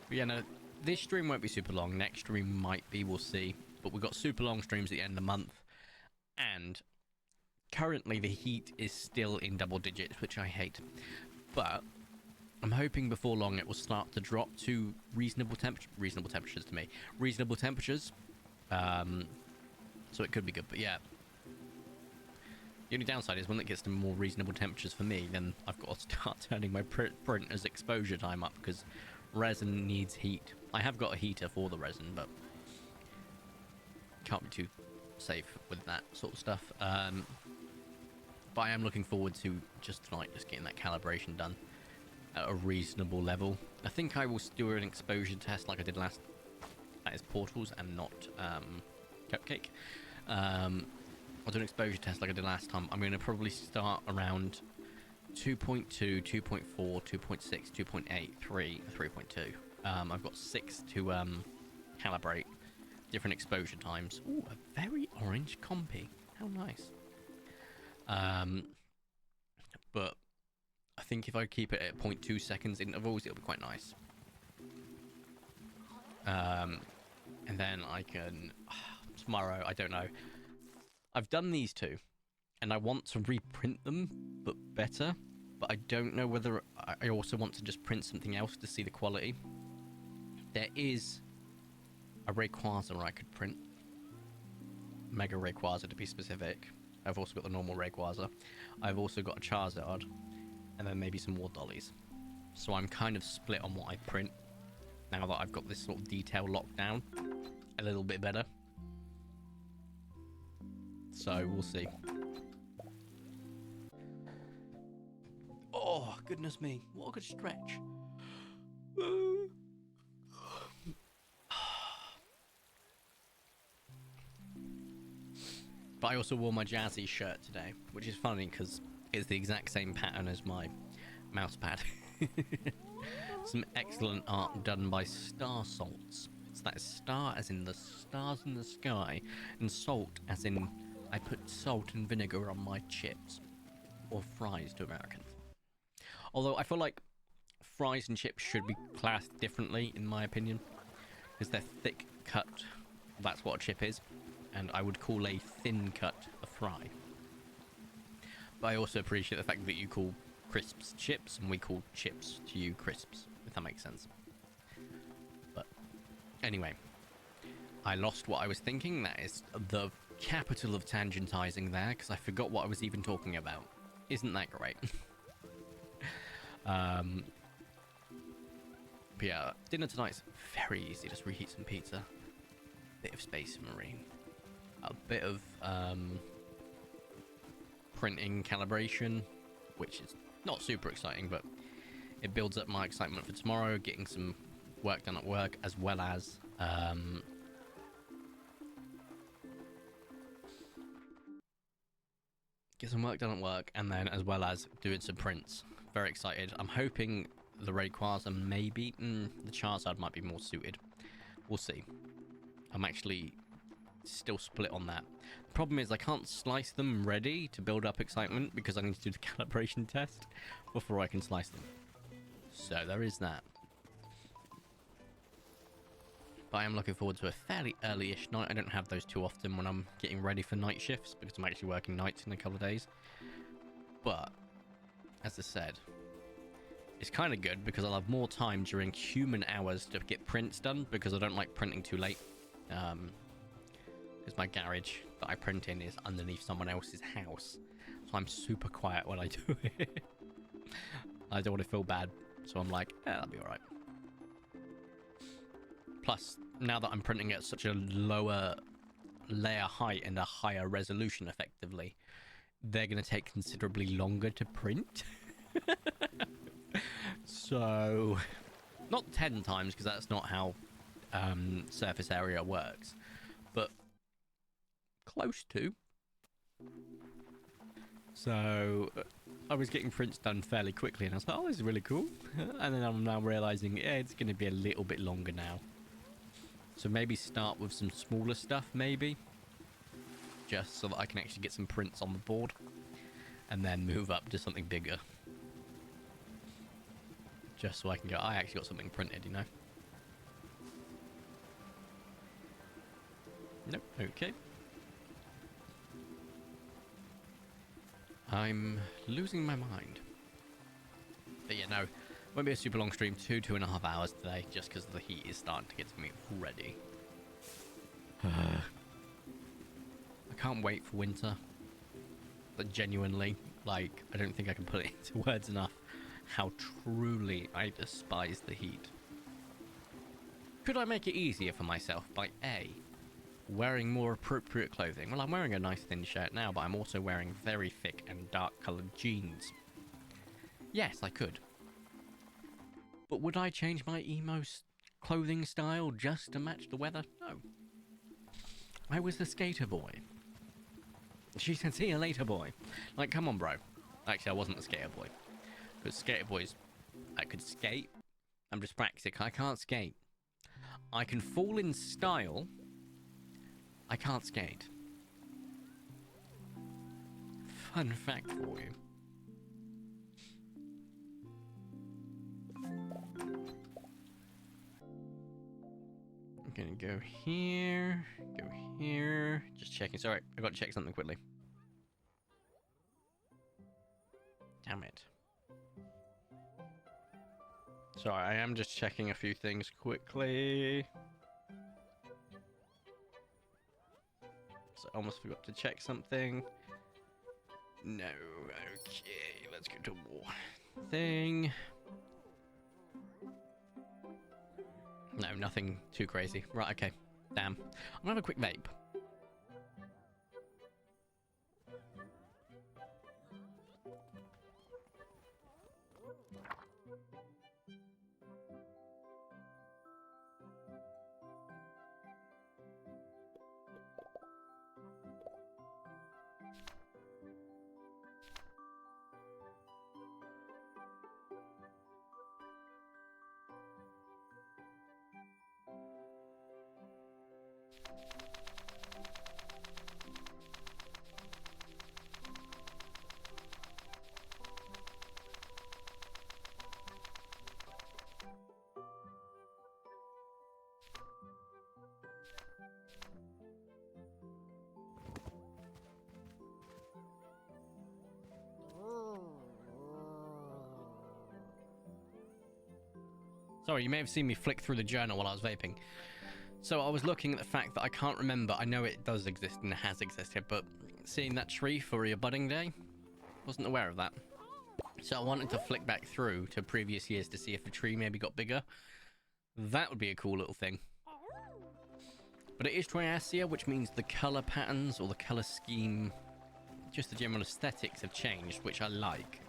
But yeah, no, this stream won't be super long. Next stream might be, we'll see. But we've got super long streams at the end of the month. And currently the heat is still in double digits, which I hate. But I'm hoping before long it will start to drop to reasonable temperatures to me. Reasonable temperatures. So it could be good, but yeah. The only downside is when it gets to more reasonable temperatures for me, then I've got to start turning my printer's exposure time up because resin needs heat. I have got a heater for the resin, but can't be too safe with that sort of stuff. But I am looking forward to just tonight just getting that calibration done at a reasonable level. I think I will do an exposure test like I did last. That is Portals and not Cupcake. I'll do an exposure test like I did last time. I'm going to probably start around 2.2, 2.4, 2.6, 2.8, 3, 3.2. I've got 6 to calibrate different exposure times. Ooh, a very orange compy. How nice. But I think if I keep it at 0.2 seconds intervals, it'll be quite nice. And then I can... tomorrow, I don't know. I've done these two, and I want to reprint them, but better. but I don't know whether I also want to just print something else to see the quality. There is a Rayquaza I could print. Mega Rayquaza to be specific. I've also got the normal Rayquaza. I've also got a Charizard, and then maybe some more dollies. So I'm kind of split on what I print, now that I've got this sort of detail locked down a little bit better. So we'll see. Oh, goodness me. What a good stretch. But I also wore my Jazzy shirt today, which is funny because it's the exact same pattern as my mouse pad. Some excellent art done by Star Salts. So that is star as in the stars in the sky, and salt as in I put salt and vinegar on my chips. Or fries to Americans. Although I feel like fries and chips should be classed differently, in my opinion. Because they're thick cut. That's what a chip is. And I would call a thin cut a fry. But I also appreciate the fact that you call crisps chips and we call chips to you crisps, if that makes sense. But anyway, I lost what I was thinking. That is the capital of tangentizing there, because I forgot what I was even talking about. Isn't that great? But yeah, dinner tonight's very easy. Just reheat some pizza, bit of Space Marine, a bit of printing calibration, which is not super exciting, but it builds up my excitement for tomorrow, getting some work done at work, as well as get some work done at work, and then as well as doing some prints. Very excited. I'm hoping the Rayquaza, maybe the Charizard might be more suited. We'll see. I'm actually still split on that. The problem is I can't slice them ready to build up excitement because I need to do the calibration test before I can slice them. So there is that. But I am looking forward to a fairly early-ish night. I don't have those too often when I'm getting ready for night shifts because I'm actually working nights in a couple of days. But, as I said, it's kind of good because I'll have more time during human hours to get prints done because I don't like printing too late. Because my garage that I print in is underneath someone else's house. So I'm super quiet when I do it. I don't want to feel bad. So I'm like, yeah, that'll be alright. Plus, now that I'm printing at such a lower layer height and a higher resolution, effectively, they're going to take considerably longer to print. So, not 10 times, because that's not how surface area works, but close to. So, I was getting prints done fairly quickly, and I was like, oh, this is really cool. And then I'm now realizing, yeah, it's going to be a little bit longer now. So maybe start with some smaller stuff, maybe. Just so that I can actually get some prints on the board. And then move up to something bigger. Just so I can go, I actually got something printed, you know. Nope, okay. I'm losing my mind. But yeah, no. Won't be a super long stream, 2.5 hours today, just because the heat is starting to get to me already. I can't wait for winter. But genuinely, like, I don't think I can put it into words enough how truly I despise the heat. Could I make it easier for myself by A, wearing more appropriate clothing? Well, I'm wearing a nice thin shirt now, but I'm also wearing very thick and dark coloured jeans. Yes, I could. But would I change my emo clothing style just to match the weather? No. I was the skater boy. She said, see you later, boy. Like, come on, bro. Actually, I wasn't the skater boy. Because skater boys, I could skate. I'm dyspraxic. I can't skate. I can fall in style. I can't skate. Fun fact for you. I'm gonna go here, go here. Just checking. Sorry, I got to check something quickly. Damn it. Sorry, I am just checking a few things quickly. So I almost forgot to check something. No, okay, let's go to war thing. No, nothing too crazy. Right, okay. Damn. I'm gonna have a quick vape. Sorry, you may have seen me flick through the journal while I was vaping. So I was looking at the fact that I can't remember. I know it does exist and it has existed, but seeing that tree for your budding day, wasn't aware of that. So I wanted to flick back through to previous years to see if the tree maybe got bigger. That would be a cool little thing. But it is Triasia, which means the color patterns or the color scheme, just the general aesthetics have changed, which I like.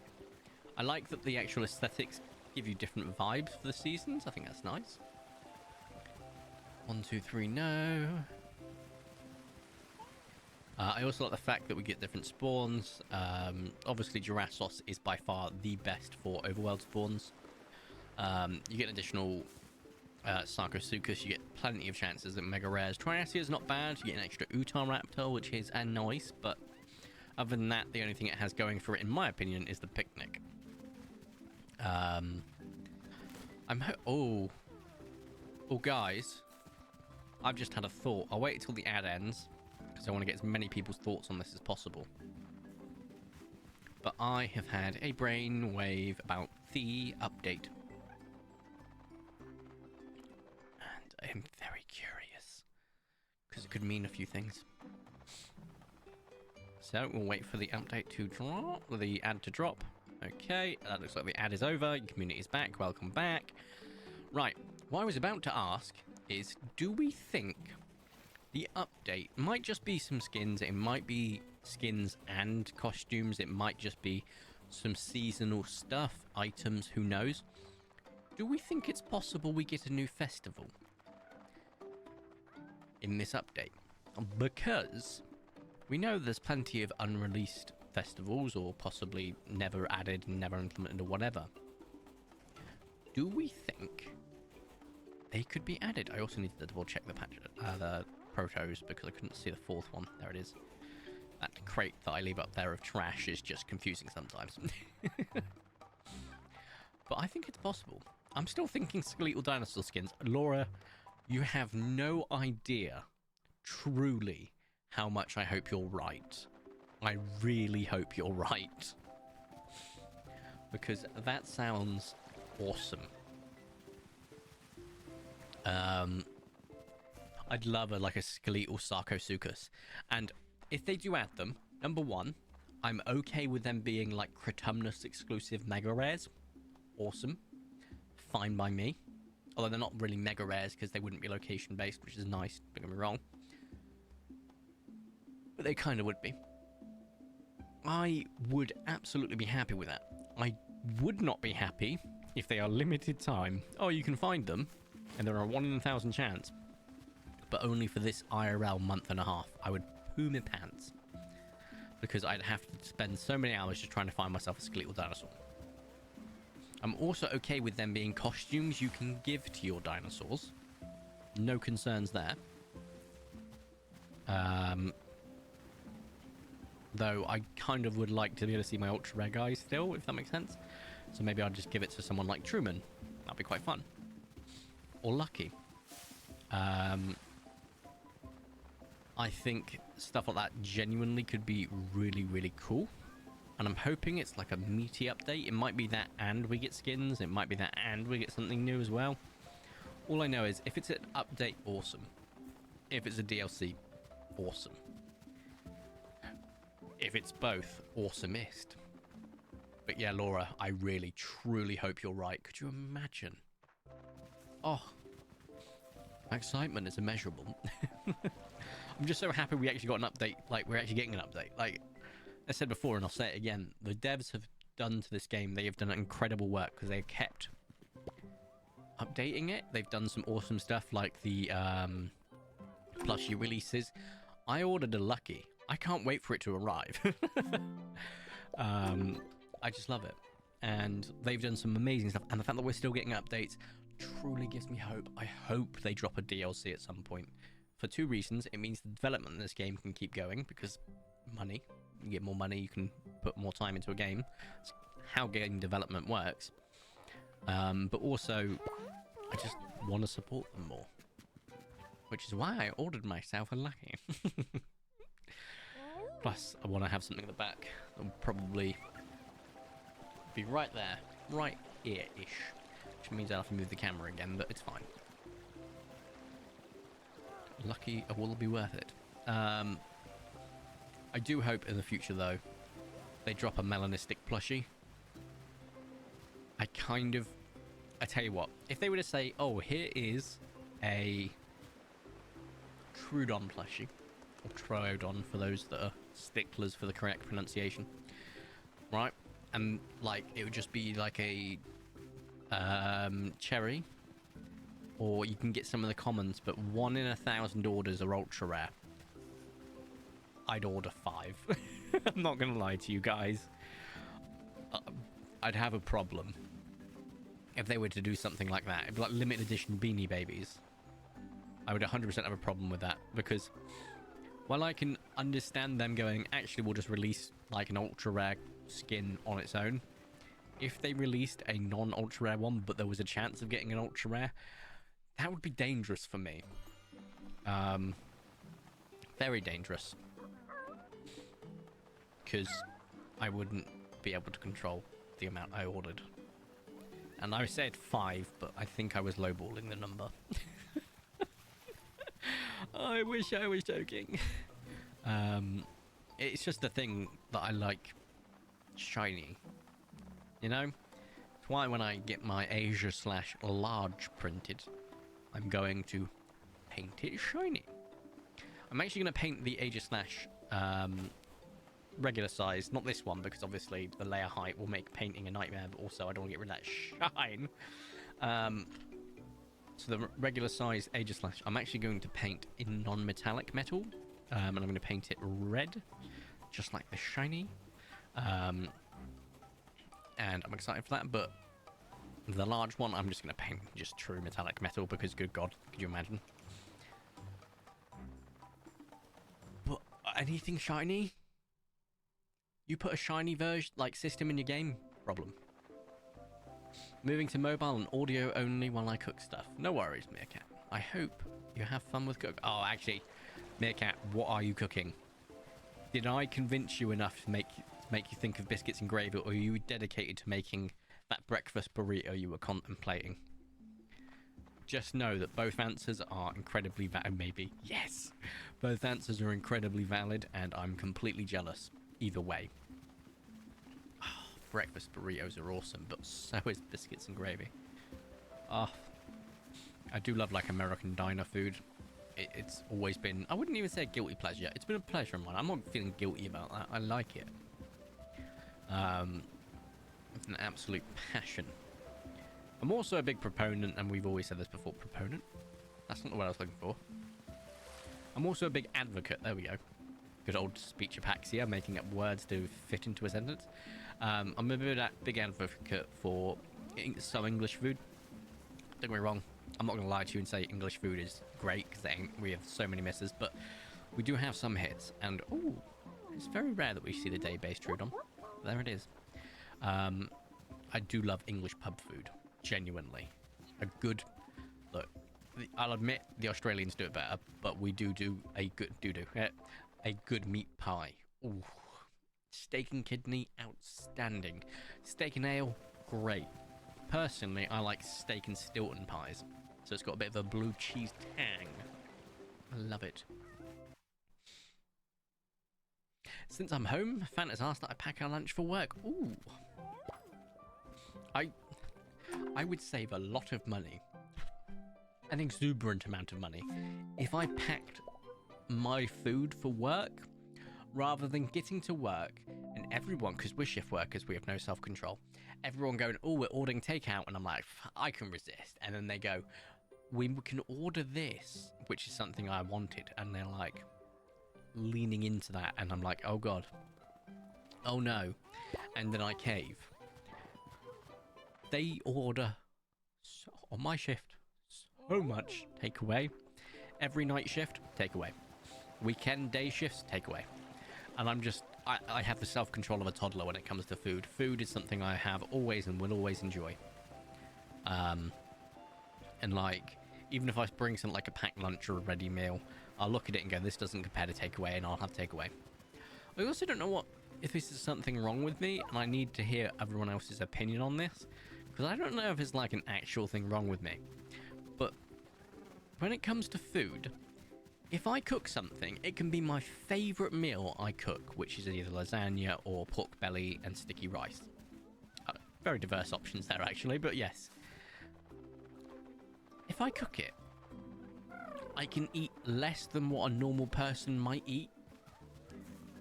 I like that the actual aesthetics give you different vibes for the seasons. I think that's nice. 1, 2, 3, no. I also like the fact that we get different spawns. Obviously, Jurasos is by far the best for overworld spawns. You get an additional Sarcosuchus. You get plenty of chances at mega rares. Triasia is not bad. You get an extra Utar Raptor, which is nice. But other than that, the only thing it has going for it, in my opinion, is the picnic. Oh, guys, I've just had a thought. I'll wait until the ad ends because I want to get as many people's thoughts on this as possible. But I have had a brainwave about the update, and I am very curious because it could mean a few things. So we'll wait for the update to drop, the ad to drop. Okay, that looks like the ad is over. Your community is back. Welcome back. Right, what I was about to ask is, do we think the update might just be some skins? It might be skins and costumes. It might just be some seasonal stuff, items, who knows? Do we think it's possible we get a new festival in this update? Because we know there's plenty of unreleased festivals, or possibly never added, never implemented, or whatever. Do we think they could be added? I also need to double check the patch, the protos, because I couldn't see the fourth one. There it is. That crate that I leave up there of trash is just confusing sometimes. But I think it's possible. I'm still thinking skeletal dinosaur skins. Laura, you have no idea, truly, how much I hope you're right. I really hope you're right. Because that sounds awesome. I'd love a skeletal Sarcosuchus. And if they do add them, number one, I'm okay with them being like Cretumnus exclusive mega rares. Awesome. Fine by me. Although they're not really mega rares because they wouldn't be location based, which is nice, don't get me wrong. But they kind of would be. I would absolutely be happy with that. I would not be happy if they are limited time. Oh, you can find them, and there are 1 in 1,000 chance, but only for this IRL month and a half. I would poo my pants because I'd have to spend so many hours just trying to find myself a skeletal dinosaur. I'm also okay with them being costumes you can give to your dinosaurs. No concerns there. Though I kind of would like to be able to see my ultra rare guys still, if that makes sense. So maybe I'll just give it to someone like Truman. That'd be quite fun. Or Lucky. I think stuff like that genuinely could be really, really cool. And I'm hoping it's like a meaty update. It might be that and we get skins. It might be that and we get something new as well. All I know is if it's an update, awesome. If it's a DLC, awesome. If it's both, awesomest. But yeah, Laura, I really, truly hope you're right. Could you imagine? Oh, my excitement is immeasurable. I'm just so happy we actually got an update. Like, we're actually getting an update. Like I said before, and I'll say it again, the devs have done to this game, they have done incredible work because they've kept updating it. They've done some awesome stuff like the plushie releases. I ordered a Lucky. I can't wait for it to arrive. I just love it. And they've done some amazing stuff. And the fact that we're still getting updates truly gives me hope. I hope they drop a DLC at some point. For two reasons. It means the development in this game can keep going because money. You get more money, you can put more time into a game. It's how game development works. But also, I just want to support them more. Which is why I ordered myself a Lucky. Plus, I want to have something at the back that will probably be right there. Right here-ish. Which means I'll have to move the camera again, but it's fine. Lucky will be worth it. I do hope in the future, though, they drop a melanistic plushie. I tell you what, if they were to say, oh, here is a Trudon plushie, or Troodon for those that are sticklers for the correct pronunciation, right? And, like, it would just be like a cherry, or you can get some of the commons, but 1 in 1,000 orders are ultra rare. I'd order 5. I'm not gonna lie to you guys. I'd have a problem if they were to do something like that. It'd be like limited edition Beanie Babies. I would 100% have a problem with that, because while I can understand them going, actually we'll just release like an ultra rare skin on its own, if they released a non-ultra rare one but there was a chance of getting an ultra rare, that would be dangerous for me. Very dangerous. Because I wouldn't be able to control the amount I ordered. And I said 5, but I think I was lowballing the number. I wish I was joking. It's just a thing that I like shiny. You know? It's why when I get my Asia/large printed, I'm going to paint it shiny. I'm actually going to paint the Asia/ regular size, not this one, because obviously the layer height will make painting a nightmare, but also I don't want to get rid of that shine. So the regular size Aegis Slash, I'm actually going to paint in non-metallic metal, and I'm going to paint it red, just like the shiny. And I'm excited for that, but the large one, I'm just going to paint just true metallic metal, because good God, could you imagine? But anything shiny? You put a shiny version, like, system in your game? Problem. Moving to mobile and audio only while I cook stuff. No worries, Meerkat. I hope you have fun with cook. Oh, actually, Meerkat, what are you cooking? Did I convince you enough to make you think of biscuits and gravy, or are you dedicated to making that breakfast burrito you were contemplating? Just know that both answers are incredibly valid. Maybe. Yes! Both answers are incredibly valid, and I'm completely jealous. Either way. Oh, breakfast burritos are awesome, but so is biscuits and gravy. Oh, I do love, like, American diner food. It's always been, I wouldn't even say a guilty pleasure. It's been a pleasure of mine. I'm not feeling guilty about that. I like it. With an absolute passion. I'm also a big proponent, and we've always said this before, proponent? That's not the word I was looking for. I'm also a big advocate. There we go. Good old speech apaxia, making up words to fit into a sentence. I'm a big advocate for some English food. Don't get me wrong. I'm not going to lie to you and say English food is great, because we have so many misses, but we do have some hits. And, ooh, it's very rare that we see the day-based Trudon. There it is. I do love English pub food. Genuinely. A good... Look, I'll admit the Australians do it better, but we do a good... a good meat pie. Ooh. Steak and kidney, outstanding. Steak and ale, great. Personally, I like steak and Stilton pies. So it's got a bit of a blue cheese tang. I love it. Since I'm home, Fant has asked that I pack our lunch for work. Ooh. I would save a lot of money. An exuberant amount of money. If I packed my food for work, rather than getting to work and everyone, because we're shift workers, we have no self-control, everyone going, oh, we're ordering takeout, and I'm like, I can resist. And then they go, we can order this, which is something I wanted. And they're like leaning into that, and I'm like, oh god, oh no. And then I cave. They order on my shift so much takeaway. Every night shift, takeaway. Weekend day shifts, takeaway. And I'm just, I have the self-control of a toddler when it comes to food. Food is something I have always and will always enjoy. And like, even if I bring something like a packed lunch or a ready meal, I'll look at it and go, this doesn't compare to takeaway, and I'll have takeaway. I also don't know if this is something wrong with me, and I need to hear everyone else's opinion on this, because I don't know if it's like an actual thing wrong with me. But when it comes to food, if I cook something, it can be my favourite meal I cook, which is either lasagna or pork belly and sticky rice. Very diverse options there, actually, but yes. If I cook it, I can eat less than what a normal person might eat.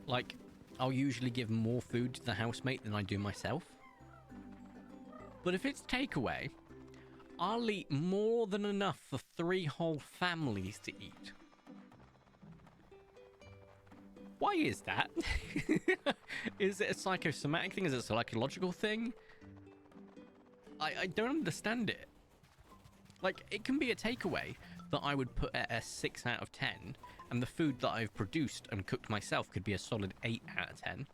Like, I'll usually give more food to the housemate than I do myself. But if it's takeaway, I'll eat more than enough for 3 whole families to eat. Why is that? Is it a psychosomatic thing? Is it a psychological thing? I don't understand it. Like, it can be a takeaway that I would put at a 6 out of 10, and the food that I've produced and cooked myself could be a solid 8 out of 10.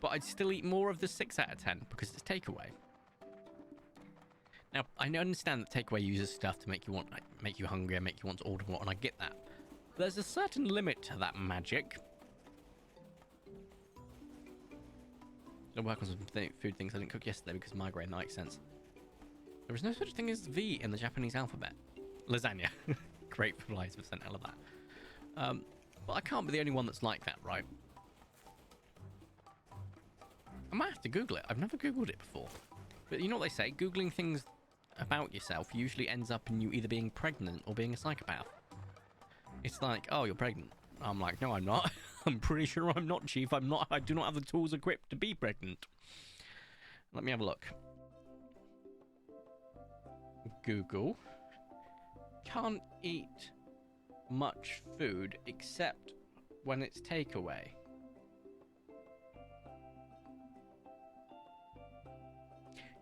But I'd still eat more of the 6 out of 10 because it's takeaway. Now, I understand that takeaway uses stuff to make you hungry, make you want to order more, and I get that. There's a certain limit to that magic. I'll work on some food things I didn't cook yesterday because migraine, that makes sense. There is no such thing as V in the Japanese alphabet. Lasagna. Great for Liza percent, I love that. But I can't be the only one that's like that, right? I might have to Google it. I've never Googled it before. But you know what they say? Googling things about yourself usually ends up in you either being pregnant or being a psychopath. It's like, oh, you're pregnant. I'm like, no, I'm not. I'm pretty sure I'm not, Chief. I'm not. I do not have the tools equipped to be pregnant. Let me have a look. Google. Can't eat much food except when it's takeaway.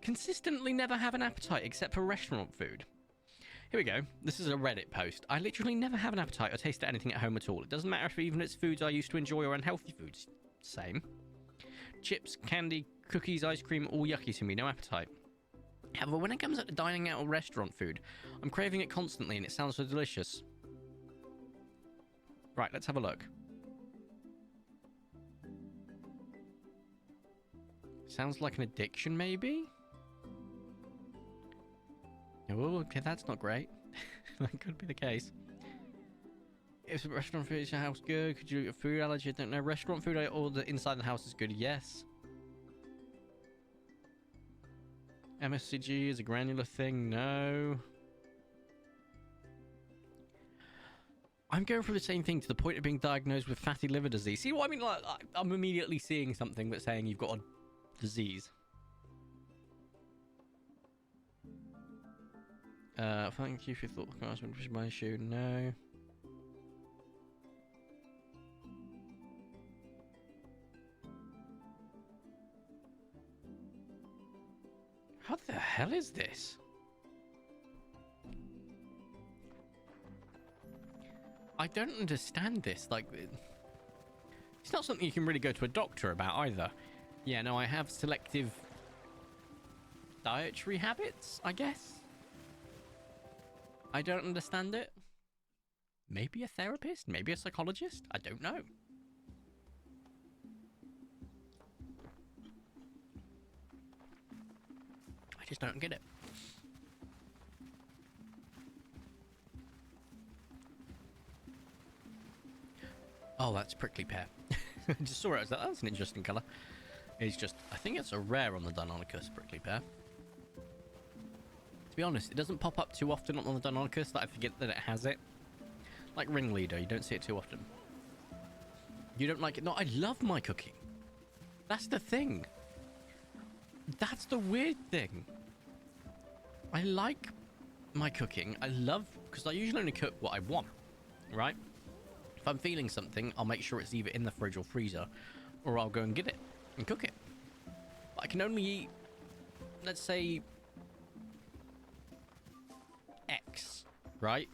Consistently never have an appetite except for restaurant food. Here we go. This is a Reddit post. I literally never have an appetite or taste anything at home at all. It doesn't matter if even it's foods I used to enjoy or unhealthy foods. Same. Chips, candy, cookies, ice cream, all yucky to me. No appetite. However, when it comes to dining out or restaurant food, I'm craving it constantly and it sounds so delicious. Right, let's have a look. Sounds like an addiction, maybe? Oh, okay, that's not great. That could be the case. If restaurant food is your house good, could you eat a food allergy? I don't know. Restaurant food I order inside the house is good, yes. MSCG is a granular thing, no. I'm going through the same thing to the point of being diagnosed with fatty liver disease. See what I mean? Like, I'm immediately seeing something that's saying you've got a disease. Thank you for your thought. Which is my issue. No. How the hell is this? I don't understand this. Like, it's not something you can really go to a doctor about either. Yeah, no, I have selective dietary habits, I guess. I don't understand it. Maybe a therapist, maybe a psychologist. I don't know. I just don't get it. Oh, that's prickly pear. I just saw it. I was like, oh, that's an interesting colour. It's just, I think it's a rare on the Deinonychus, prickly pear. To be honest, it doesn't pop up too often on the Deinonychus that I forget that it has it. Like ringleader, you don't see it too often. You don't like it? No, I love my cooking. That's the thing. That's the weird thing. I like my cooking. I love, because I usually only cook what I want, right? If I'm feeling something, I'll make sure it's either in the fridge or freezer, or I'll go and get it and cook it. But I can only eat, let's say, X, right?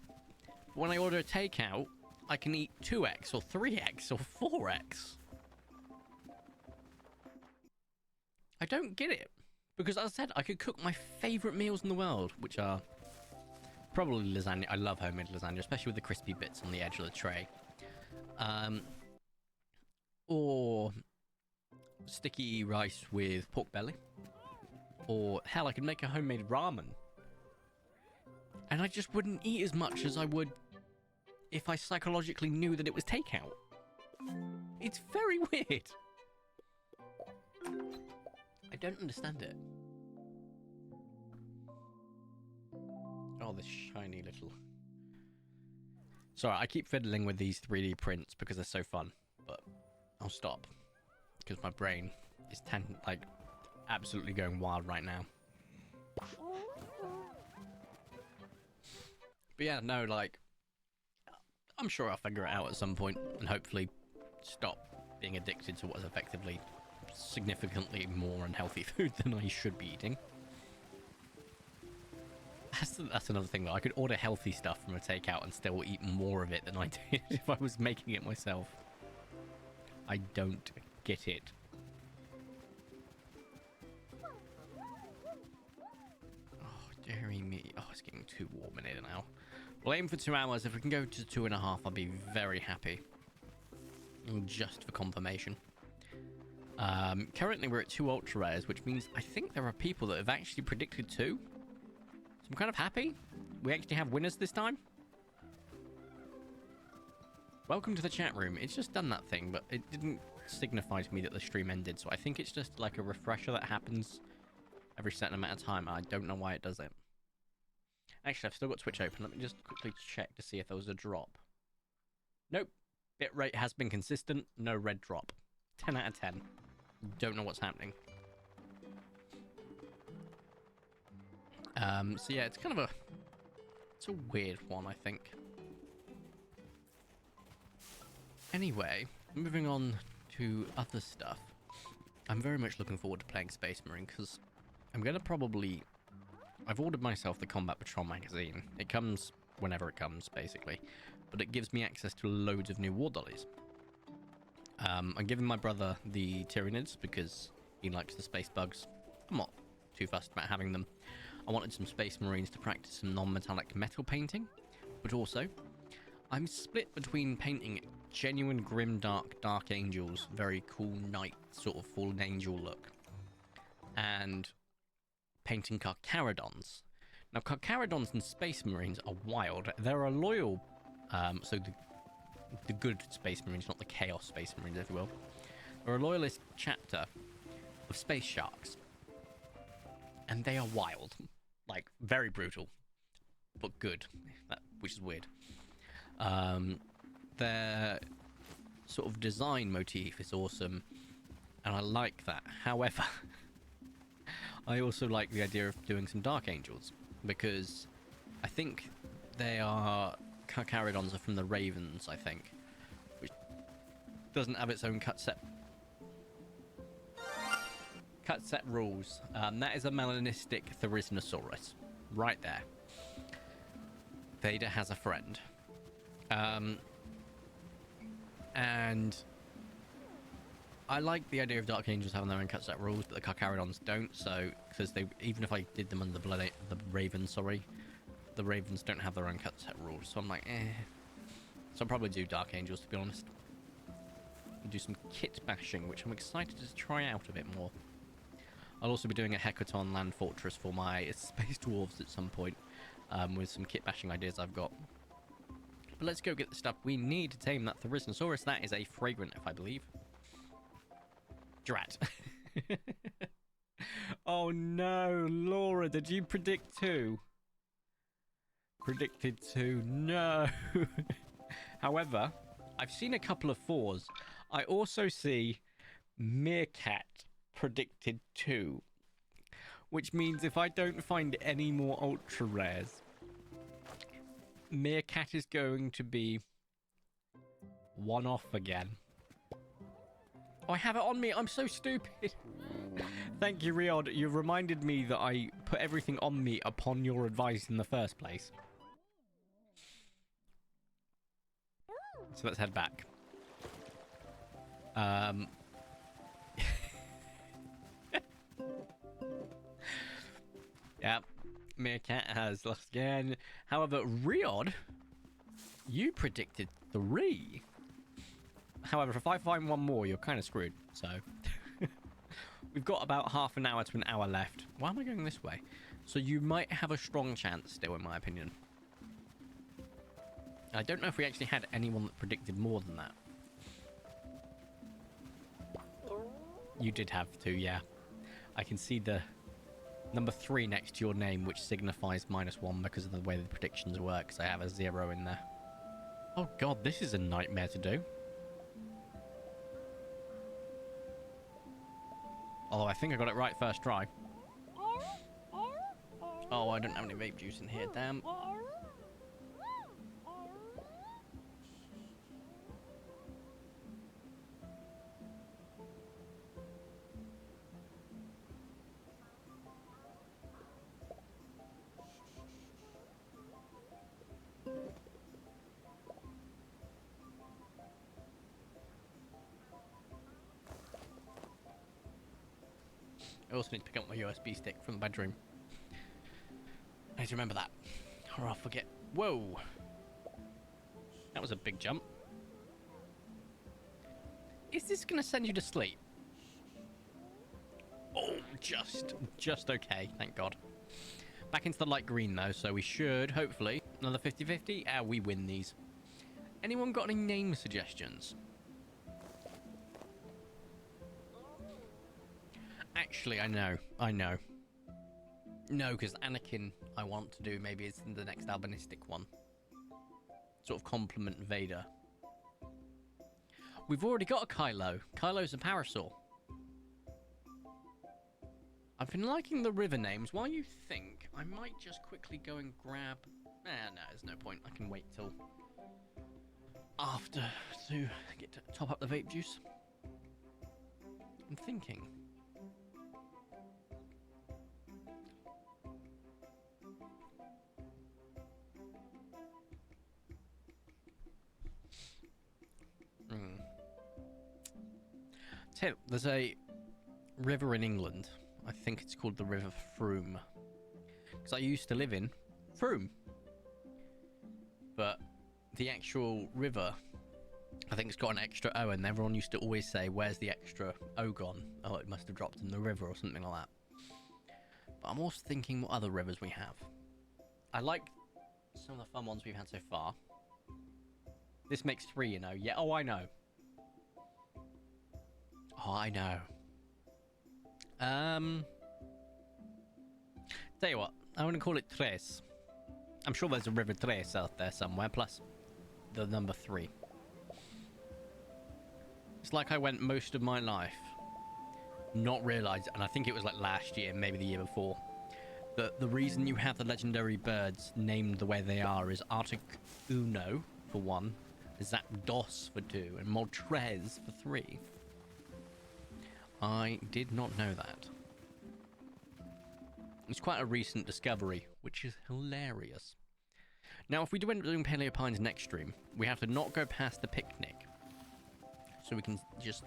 When I order a takeout, I can eat 2X or 3X or 4X. I don't get it. Because as I said, I could cook my favourite meals in the world, which are probably lasagna. I love homemade lasagna, especially with the crispy bits on the edge of the tray. Or sticky rice with pork belly. Or, hell, I could make a homemade ramen. And I just wouldn't eat as much as I would if I psychologically knew that it was takeout. It's very weird. I don't understand it. Oh, this shiny little... Sorry, I keep fiddling with these 3D prints because they're so fun, but I'll stop. Because my brain is absolutely going wild right now. But yeah, no, like... I'm sure I'll figure it out at some point and hopefully stop being addicted to what is effectively significantly more unhealthy food than I should be eating. That's another thing though. I could order healthy stuff from a takeout and still eat more of it than I did if I was making it myself. I don't get it. Oh, dearie me. Oh, it's getting too warm in here now. We'll aim for 2 hours. If we can go to 2.5, I'll be very happy. Just for confirmation. Currently we're at 2 ultra rares, which means I think there are people that have actually predicted 2. So I'm kind of happy. We actually have winners this time. Welcome to the chat room. It's just done that thing, but it didn't signify to me that the stream ended. So I think it's just like a refresher that happens every certain amount of time. I don't know why it does it. Actually, I've still got Twitch open. Let me just quickly check to see if there was a drop. Nope. Bitrate has been consistent. No red drop. 10 out of 10. Don't know what's happening. So yeah, it's kind of it's a weird one, I think. Anyway, moving on to other stuff. I'm very much looking forward to playing Space Marine because I'm going to probably... I've ordered myself the Combat Patrol magazine. It comes whenever it comes, basically. But it gives me access to loads of new war dollies. I'm giving my brother the Tyranids because he likes the space bugs. I'm not too fussed about having them. I wanted some Space Marines to practice some non-metallic metal painting. But also, I'm split between painting genuine grim dark angels, very cool knight sort of fallen angel look, and painting Carcharodons. Now, Carcharodons and Space Marines are wild. They're a loyal, so the good Space Marines, not the Chaos Space Marines, if you will. They're a loyalist chapter of Space Sharks. And they are wild. Like, very brutal. But good. Which is weird. Their sort of design motif is awesome. And I like that. However, I also like the idea of doing some Dark Angels. Because I think they are... Carcharodons are from the Ravens, I think. Which doesn't have its own cut set rules. That is a melanistic Theriznosaurus. Right there. Vader has a friend. And I like the idea of Dark Angels having their own cut set rules, but the Carcharodons don't, so... Because they... Even if I did them under the Ravens, sorry... The Ravens don't have their own cut set rules, so I'm like, eh. So I'll probably do Dark Angels, to be honest. And do some kit bashing, which I'm excited to try out a bit more. I'll also be doing a Hecaton land fortress for my space dwarves at some point, with some kit bashing ideas I've got. But let's go get the stuff we need to tame that Therizinosaurus. That is a fragrant, if I believe. Drat. Oh no, Laura, did you predict 2? Predicted 2, no. However, I've seen a couple of 4s. I also see Meerkat predicted 2, which means if I don't find any more ultra rares, Meerkat is going to be 1 off again. Oh, I have it on me. I'm so stupid. Thank you, Riod. You reminded me that I put everything on me upon your advice in the first place. So let's head back. Yeah, Meerkat has lost again. However, Riod, you predicted 3. However, if I find 1 more, you're kind of screwed. So we've got about half an hour to an hour left. Why am I going this way? So you might have a strong chance still, in my opinion. I don't know if we actually had anyone that predicted more than that. You did have 2, yeah. I can see the number 3 next to your name, which signifies -1 because of the way the predictions work, because I have a 0 in there. Oh god, this is a nightmare to do. Oh, I think I got it right first try. Oh, I don't have any vape juice in here, damn. I also need to pick up my USB stick from the bedroom. I need to remember that, or I'll forget. Whoa! That was a big jump. Is this going to send you to sleep? Oh, just okay, thank God. Back into the light green, though, so we should, hopefully, another 50-50. We win these. Anyone got any name suggestions? Actually, I know. No, because Anakin, I want to do maybe is the next albinistic one. Sort of complement Vader. We've already got a Kylo. Kylo's a Parasaur. I've been liking the river names. While you think, I might just quickly go and grab... no, there's no point. I can wait till after to get to top up the vape juice. I'm thinking... There's a river in England. I think it's called the River Froome. Because I used to live in Froome. But the actual river, I think it's got an extra O, and everyone used to always say, where's the extra O gone? Oh, it must have dropped in the river or something like that. But I'm also thinking what other rivers we have. I like some of the fun ones we've had so far. This makes 3, you know. Yeah, oh, I know. Oh, I know. Tell you what, I want to call it Tres. I'm sure there's a River Tres out there somewhere, plus the number 3. It's like I went most of my life not realised, and I think it was like last year, maybe the year before, that the reason you have the legendary birds named the way they are is Arctic Uno for 1, Zapdos for 2, and Moltres for 3. I did not know that. It's quite a recent discovery, which is hilarious. Now, if we do end up doing Paleo Pines next stream, we have to not go past the picnic. So we can just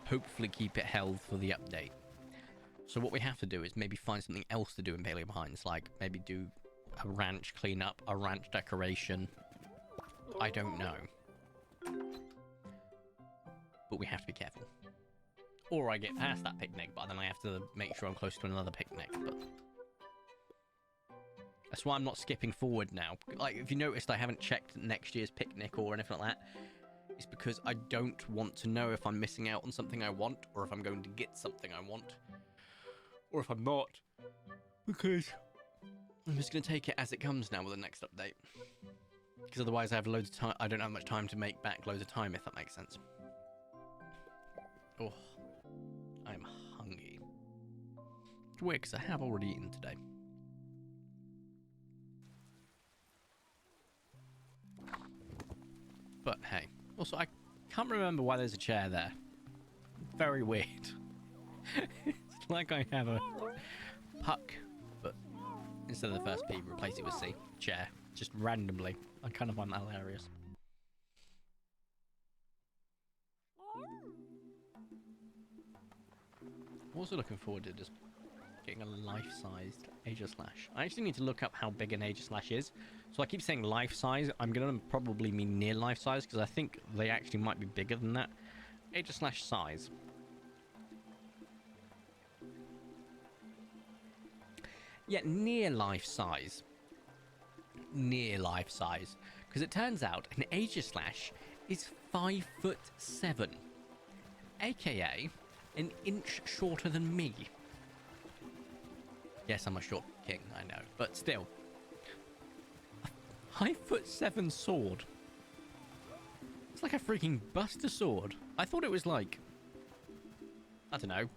hopefully keep it held for the update. So what we have to do is maybe find something else to do in Paleo Pines, like maybe do a ranch cleanup, a ranch decoration. I don't know. But we have to be careful. Or I get past that picnic, but then I have to make sure I'm close to another picnic. But that's why I'm not skipping forward now. Like, if you noticed, I haven't checked next year's picnic or anything like that. It's because I don't want to know if I'm missing out on something I want, or if I'm going to get something I want, or if I'm not. Because I'm just going to take it as it comes now with the next update. Because otherwise I have loads of time. I don't have much time to make back loads of time, if that makes sense. Oh, I'm hungry. It's weird because I have already eaten today. But hey. Also, I can't remember why there's a chair there. Very weird. It's like I have a puck, but instead of the first P, replace it with C. Chair. Just randomly. I kind of find that hilarious. I'm also looking forward to just getting a life-sized Aegislash. I actually need to look up how big an Aegislash is. So I keep saying life-size. I'm going to probably mean near life-size because I think they actually might be bigger than that. Aegislash size. Yeah, near life-size. Near life-size. Because it turns out an Aegislash is 5'7", aka an inch shorter than me. Yes, I'm a short king, I know, but still. A 5'7" sword. It's like a freaking Buster sword. I thought it was like, I don't know,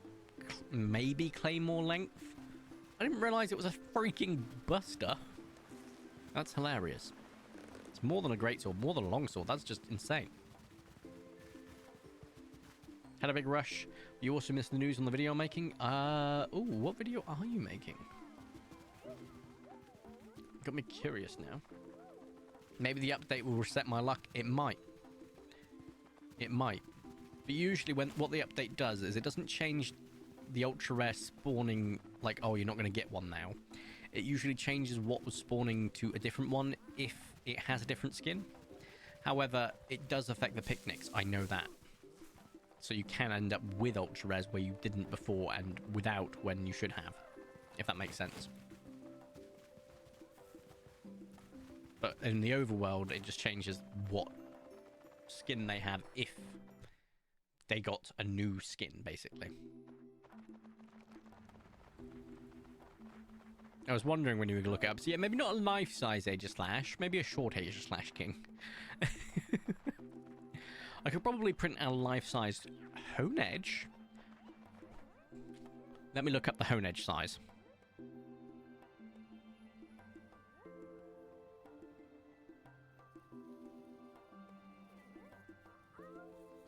maybe Claymore length. I didn't realize it was a freaking Buster. That's hilarious. It's more than a greatsword, more than a longsword. That's just insane. Had a big rush. You also missed the news on the video I'm making. Oh, what video are you making? Got me curious now. Maybe the update will reset my luck. It might. It might. But usually what the update does is it doesn't change the ultra rare spawning, like, oh, you're not going to get one now. It usually changes what was spawning to a different one if it has a different skin. However, it does affect the picnics. I know that. So you can end up with ultra rares where you didn't before and without when you should have, if that makes sense. But in the overworld, it just changes what skin they have if they got a new skin, basically. I was wondering when you were going to look it up. So yeah, maybe not a life-size Aegislash, maybe a short Aegislash king. I could probably print a life-sized Hone Edge. Let me look up the Hone Edge size.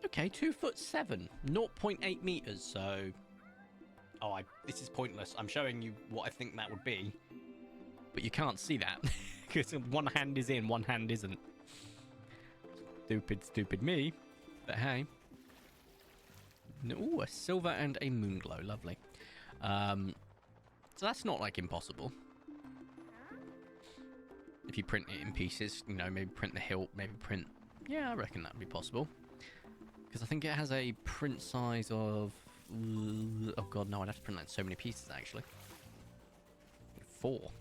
Okay, 2'7", 0.8 meters. So, oh, this is pointless. I'm showing you what I think that would be, but you can't see that because one hand is in, one hand isn't. Stupid me. But hey. Ooh, a silver and a moonglow. Lovely. So that's not like impossible. If you print it in pieces, you know, maybe print the hilt, maybe print... Yeah, I reckon that would be possible. Because I think it has a print size of... Oh god, no, I'd have to print that in so many pieces, actually. 4.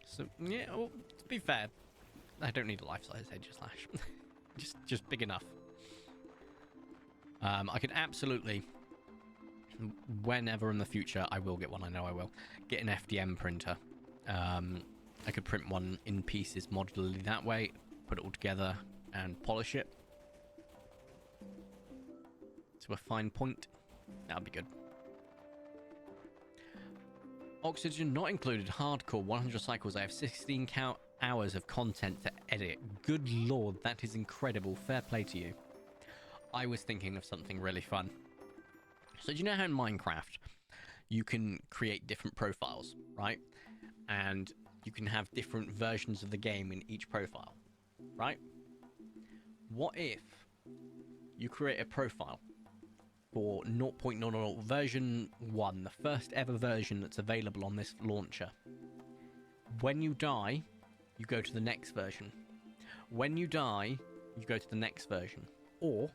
So, yeah, well, to be fair, I don't need a life-size Aegislash. just big enough. I could absolutely, whenever in the future, I will get one, I know I will, get an FDM printer. I could print one in pieces modularly that way, put it all together and polish it to a fine point. That would be good. Oxygen not included. Hardcore 100 cycles. I have 16 hours of content to edit. Good lord, that is incredible. Fair play to you. I was thinking of something really fun. So do you know how in Minecraft you can create different profiles, right? And you can have different versions of the game in each profile, right? What if you create a profile for 0.00 version 1, the first ever version that's available on this launcher? When you die, you go to the next version. When you die, you go to the next version. Or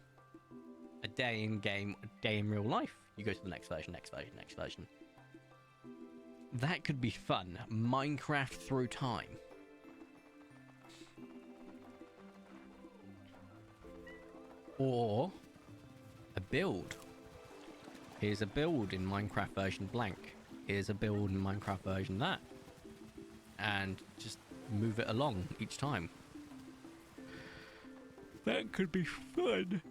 a day in game, a day in real life. You go to the next version, next version, next version. That could be fun. Minecraft through time. Or a build. Here's a build in Minecraft version blank. Here's a build in Minecraft version that. And just move it along each time. That could be fun.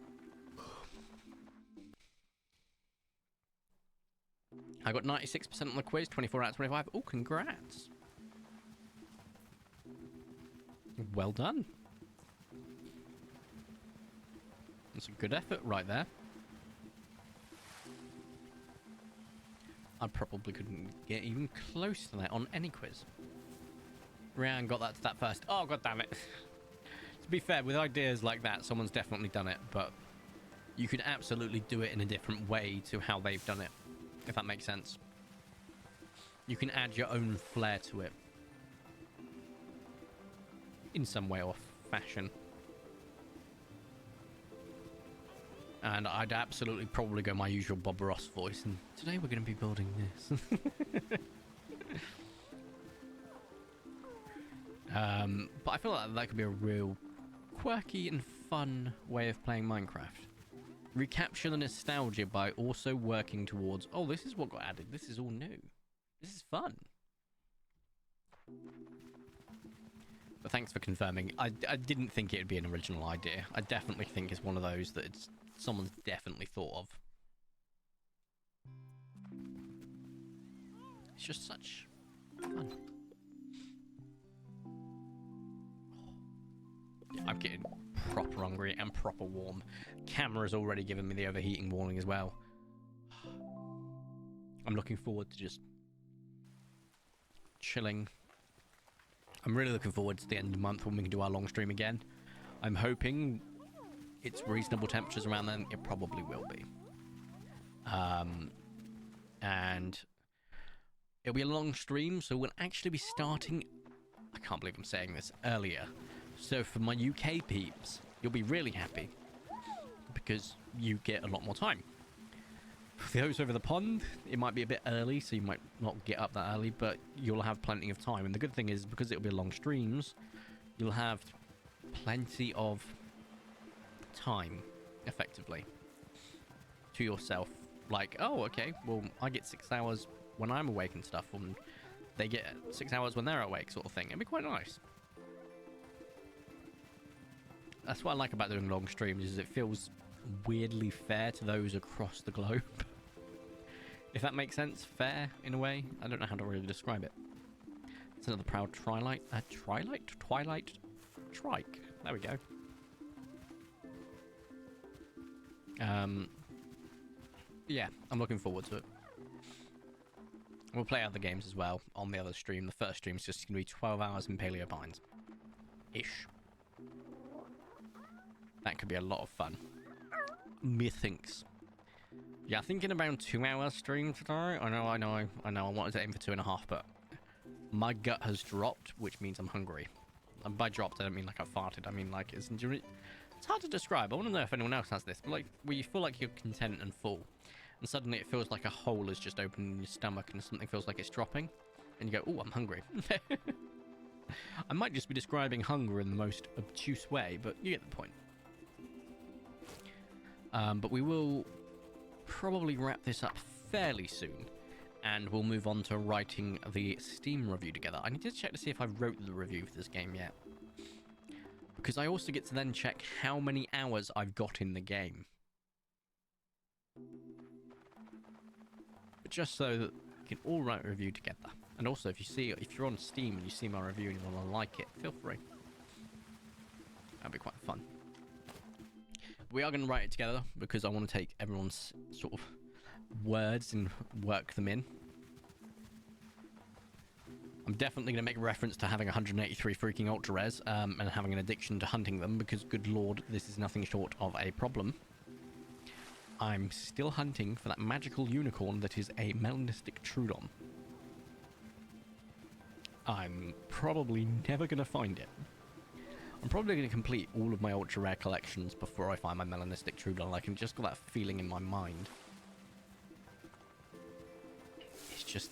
I got 96% on the quiz, 24 out of 25. Oh, congrats. Well done. That's a good effort right there. I probably couldn't get even close to that on any quiz. Ryan got that to that first. Oh, god damn it. To be fair, with ideas like that, someone's definitely done it, but you can absolutely do it in a different way to how they've done it, if that makes sense. You can add your own flair to it in some way or fashion. And I'd absolutely probably go my usual Bob Ross voice, and today we're going to be building this. But I feel like that could be a real quirky and fun way of playing Minecraft. Recapture the nostalgia by also working towards, oh, this is what got added. This is all new. This is fun. But thanks for confirming. I didn't think it would be an original idea. I definitely think it's one of those that someone's definitely thought of. It's just such fun. I'm getting proper hungry and proper warm. Camera's already given me the overheating warning as well. I'm looking forward to just chilling. I'm really looking forward to the end of the month when we can do our long stream again. I'm hoping it's reasonable temperatures around then. It probably will be. And it'll be a long stream, so we'll actually be starting, I can't believe I'm saying this, earlier. So for my UK peeps, you'll be really happy because you get a lot more time. For those over the pond, it might be a bit early, so you might not get up that early, but you'll have plenty of time. And the good thing is, because it'll be long streams, you'll have plenty of time, effectively, to yourself. Like, oh, okay, well, I get 6 hours when I'm awake and stuff, and they get 6 hours when they're awake, sort of thing. It'd be quite nice. That's what I like about doing long streams, is it feels weirdly fair to those across the globe. If that makes sense, fair in a way. I don't know how to really describe it. It's another proud Twilight. Twilight trike. There we go. Yeah, I'm looking forward to it. We'll play other games as well on the other stream. The first stream is just going to be 12 hours in Paleo PINES. Ish. That could be a lot of fun. Methinks. Yeah, I think in around 2 hours stream today. I know. I wanted to aim for 2.5, but my gut has dropped, which means I'm hungry. And by dropped, I don't mean like I farted. I mean like it's hard to describe. I want to know if anyone else has this. But like, where you feel like you're content and full, and suddenly it feels like a hole is just opened in your stomach, and something feels like it's dropping, and you go, "Oh, I'm hungry." I might just be describing hunger in the most obtuse way, but you get the point. But we will probably wrap this up fairly soon, and we'll move on to writing the Steam review together. I need to check to see if I wrote the review for this game yet, because I also get to then check how many hours I've got in the game. But just so that we can all write a review together. And also, if you're on Steam and you see my review and you want to like it, feel free. That'd be quite fun. We are going to write it together because I want to take everyone's sort of words and work them in. I'm definitely going to make a reference to having 183 freaking ultra rares and having an addiction to hunting them, because good lord, this is nothing short of a problem. I'm still hunting for that magical unicorn that is a melanistic Trudon. I'm probably never going to find it. I'm probably going to complete all of my ultra rare collections before I find my melanistic Trudon. I can just got that feeling in my mind. It's just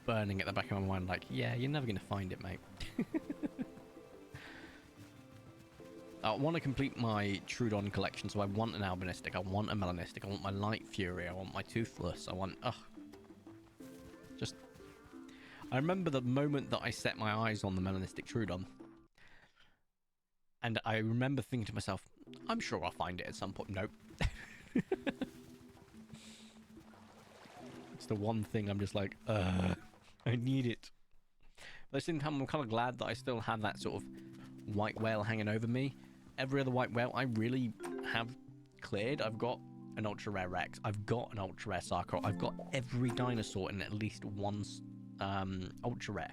burning at the back of my mind like, yeah, you're never going to find it, mate. I want to complete my Trudon collection, so I want an albinistic, I want a melanistic, I want my light fury, I want my toothless, I want... Just... I remember the moment that I set my eyes on the melanistic Trudon. And I remember thinking to myself, I'm sure I'll find it at some point. Nope. It's the one thing I'm just like, I need it. But at the same time, I'm kind of glad that I still have that sort of white whale hanging over me. Every other white whale I really have cleared. I've got an ultra rare Rex. I've got an ultra rare Sarkor. I've got every dinosaur in at least one ultra rare.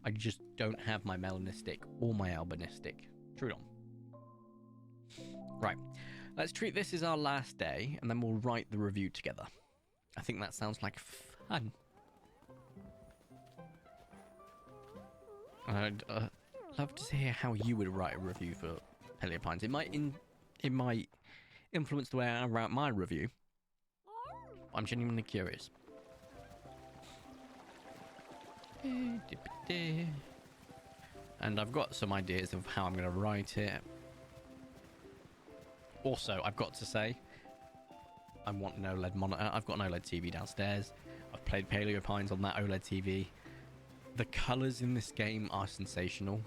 I just don't have my melanistic or my albinistic Trudon. Right. Let's treat this as our last day, and then we'll write the review together. I think that sounds like fun. I'd love to hear how you would write a review for Paleo PINES. It might influence the way I write my review. I'm genuinely curious. And I've got some ideas of how I'm going to write it. Also, I've got to say, I want an OLED monitor. I've got an OLED TV downstairs. I've played Paleo PINES on that OLED TV. The colours in this game are sensational.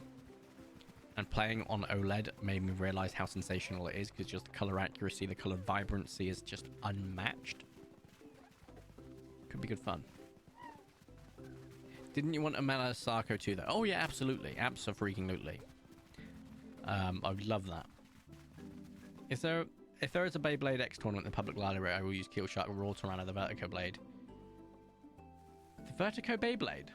And playing on OLED made me realise how sensational it is, because just the colour accuracy, the colour vibrancy is just unmatched. Could be good fun. Didn't you want a Mela Sarko too, though? Oh, yeah, absolutely. Abso-freaking-lutely. I would love that. If there is a Beyblade X tournament in the public library, I will use Keelshark Raw to run the Vertico Blade. The Vertico Beyblade?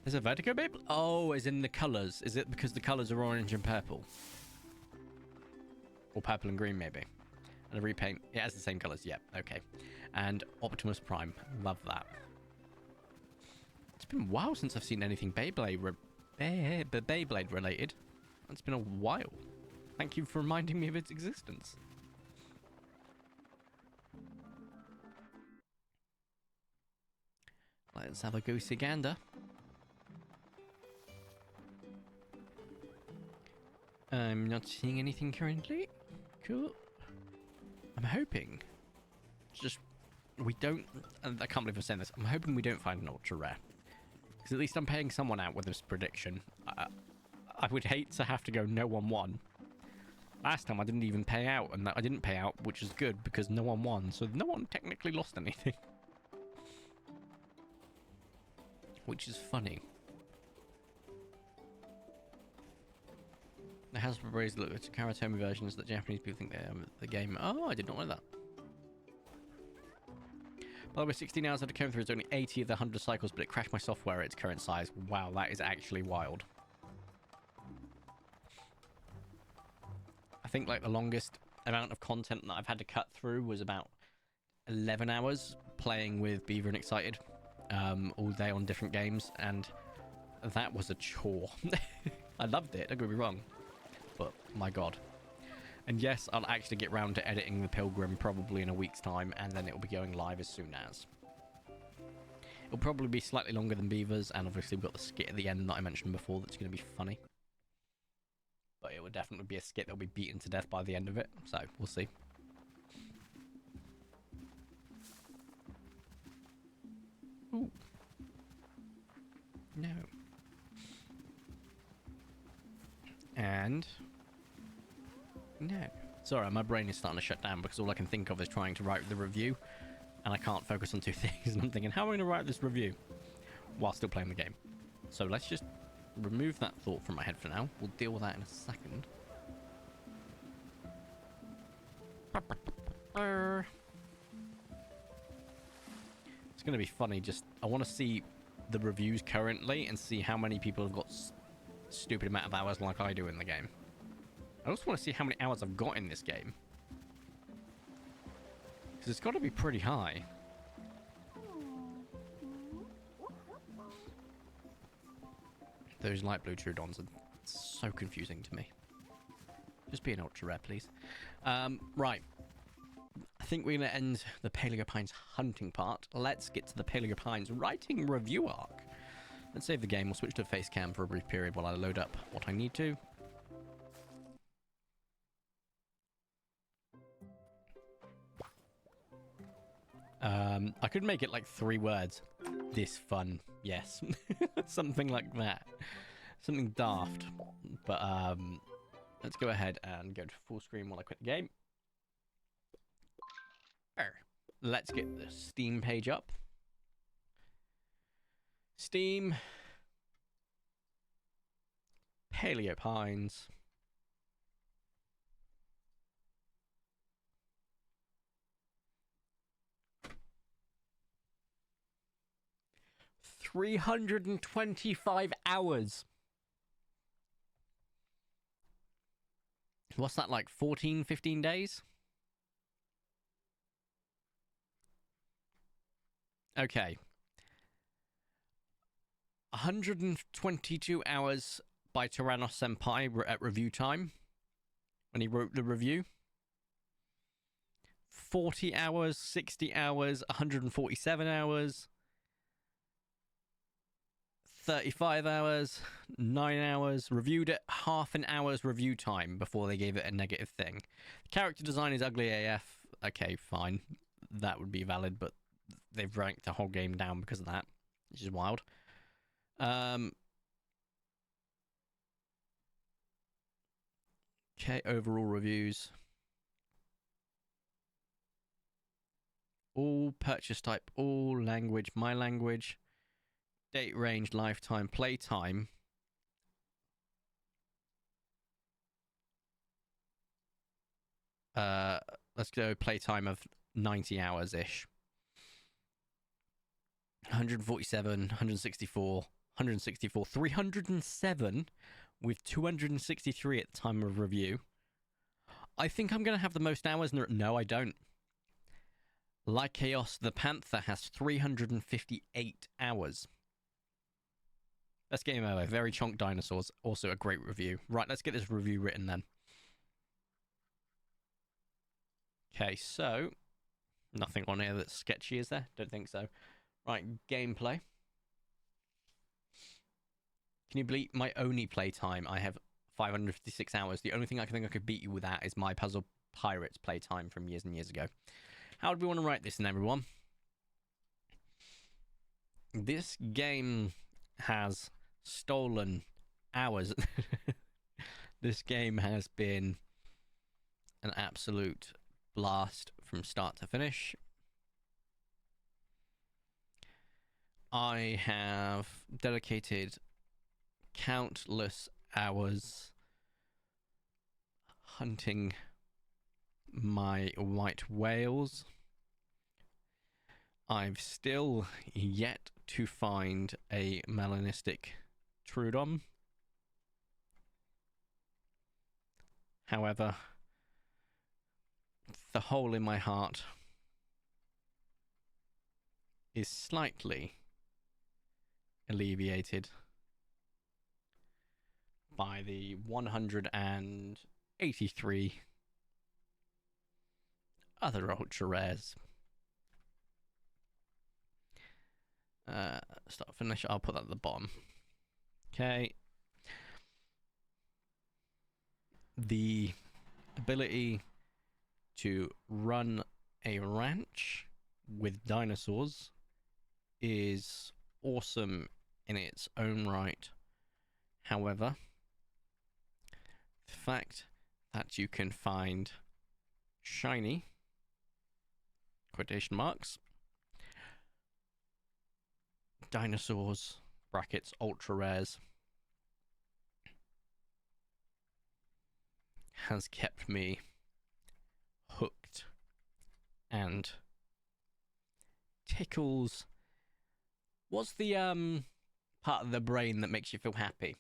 There's a Vertico Beyblade? Oh, as in the colours. Is it because the colours are orange and purple? Or purple and green, maybe. And a repaint. It has the same colours. Yep. Okay. And Optimus Prime. Love that. It's been a while since I've seen anything Beyblade related. It's been a while. Thank you for reminding me of its existence. Let's have a goosey gander. I'm not seeing anything currently. Cool. I'm hoping just we don't... I can't believe I'm saying this. I'm hoping we don't find an ultra rare. Because at least I'm paying someone out with this prediction. I would hate to have to go no one won. Last time I didn't even pay out, and I didn't pay out, which is good because no one won. So no one technically lost anything. Which is funny. The Hasbro Braze look at Karatomi versions that Japanese people think they're the game. Oh, I did not know that. By the way, 16 hours after coming through, it's only 80 of the 100 cycles, but it crashed my software at its current size. Wow, that is actually wild. I think like the longest amount of content that I've had to cut through was about 11 hours playing with Beaver and Excited all day on different games, and that was a chore. I loved it, don't get me wrong, but my god. And yes, I'll actually get round to editing the Pilgrim probably in a week's time, and then it'll be going live as soon as. It'll probably be slightly longer than Beaver's, and obviously we've got the skit at the end that I mentioned before that's going to be funny. But it will definitely be a skit that'll be beaten to death by the end of it, so we'll see. Ooh. No. And... no. Sorry, my brain is starting to shut down because all I can think of is trying to write the review, and I can't focus on two things, and I'm thinking, how am I going to write this review while still playing the game? So let's just remove that thought from my head for now. We'll deal with that in a second. It's going to be funny, just I want to see the reviews currently and see how many people have got stupid amount of hours like I do in the game. I also want to see how many hours I've got in this game, because it's got to be pretty high. Those light blue Troodons are so confusing to me. Just be an ultra rare, please. Right. I think we're going to end the Paleopines hunting part. Let's get to the Paleopines writing review arc. Let's save the game. We'll switch to face cam for a brief period while I load up what I need to. I could make it like 3 words. This fun. Yes. Something like that. Something daft. But let's go ahead and go to full screen while I quit the game. Let's get the Steam page up. Steam. Paleopines. $325 hours. What's that, like 14, 15 days? Okay. 122 hours by Tyrannos Senpai at review time, when he wrote the review. 40 hours, 60 hours, 147 hours, 35 hours, 9 hours. Reviewed it half an hour's review time before they gave it a negative thing. Character design is ugly AF. Okay, fine. That would be valid, but they've ranked the whole game down because of that, which is wild. Okay, overall reviews. All purchase type, all language, my language, date range, lifetime, playtime. Let's go playtime of 90 hours-ish. 147, 164, 164, 307 with 263 at the time of review. I think I'm going to have the most hours. No, I don't. Lycaos the Panther has 358 hours. Best game ever. Very chonk dinosaurs. Also a great review. Right, let's get this review written then. Okay, so nothing on here that's sketchy, is there? Don't think so. Right, gameplay. Can you believe my only playtime? I have 556 hours. The only thing I think I could beat you with that is my Puzzle Pirates playtime from years and years ago. How do we want to write this then, everyone? This game has stolen hours. This game has been an absolute blast from start to finish. I have dedicated countless hours hunting my white whales. I've still yet to find a melanistic Troodon. However, the hole in my heart is slightly alleviated by the 183 other ultra rares. Start finish. I'll put that at the bottom. Okay. The ability to run a ranch with dinosaurs is awesome in its own right. However, the fact that you can find shiny quotation marks dinosaurs brackets ultra rares has kept me hooked and tickles. What's the part of the brain that makes you feel happy?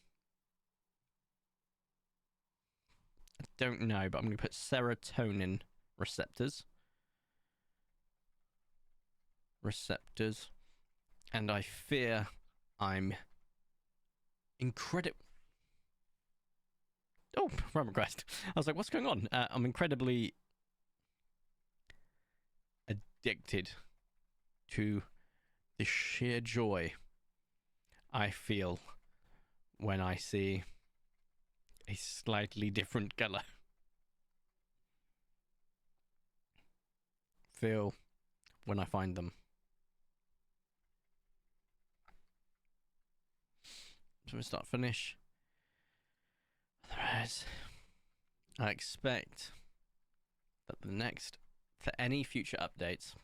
I don't know, but I'm going to put serotonin receptors. And I fear I'm incredible. Oh, run request. I was like, what's going on? I'm incredibly addicted to the sheer joy I feel when I see a slightly different color. Feel when I find them. So we start finish. Otherwise, I expect that the next, for any future updates,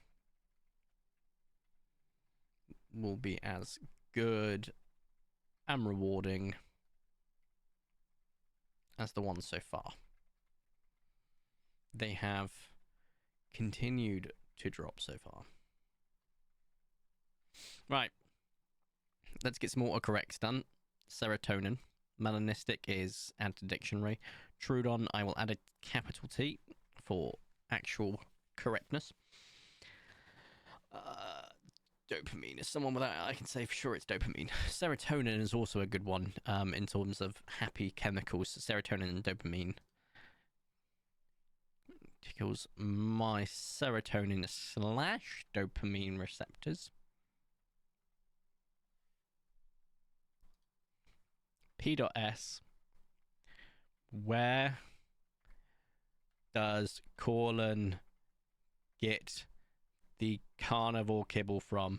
will be as good and rewarding as the ones so far. They have continued to drop so far. Right. Let's get some autocorrects done. Serotonin. Melanistic is anti-dictionary. Trudon, I will add a capital T for actual correctness. Dopamine is someone without, I can say for sure it's dopamine. Serotonin is also a good one in terms of happy chemicals. Serotonin and dopamine tickles my serotonin / dopamine receptors. P.S. Where does Corlin get the carnivore kibble from?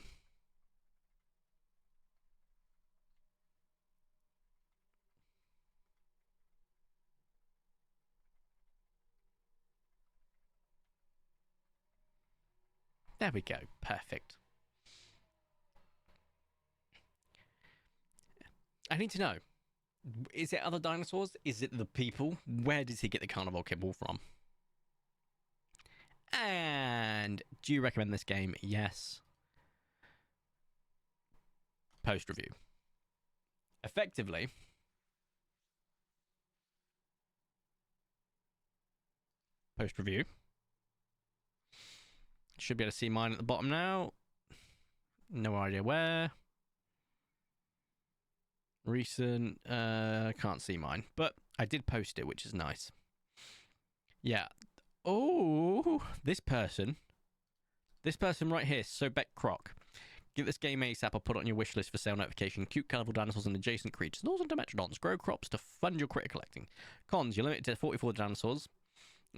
There we go. Perfect. I need to know. Is it other dinosaurs? Is it the people? Where does he get the carnivore kibble from? And do you recommend this game? Yes. Post review. Effectively, post review. Should be able to see mine at the bottom now. No idea where. Recent. Can't see mine, but I did post it, which is nice. Yeah. Oh, this person right here, Sobek Croc. Get this game ASAP or put it on your wish list for sale notification. Cute, colourful dinosaurs and adjacent creatures. Those are Dimetrodons. Grow crops to fund your critter collecting. Cons, you're limited to 44 dinosaurs.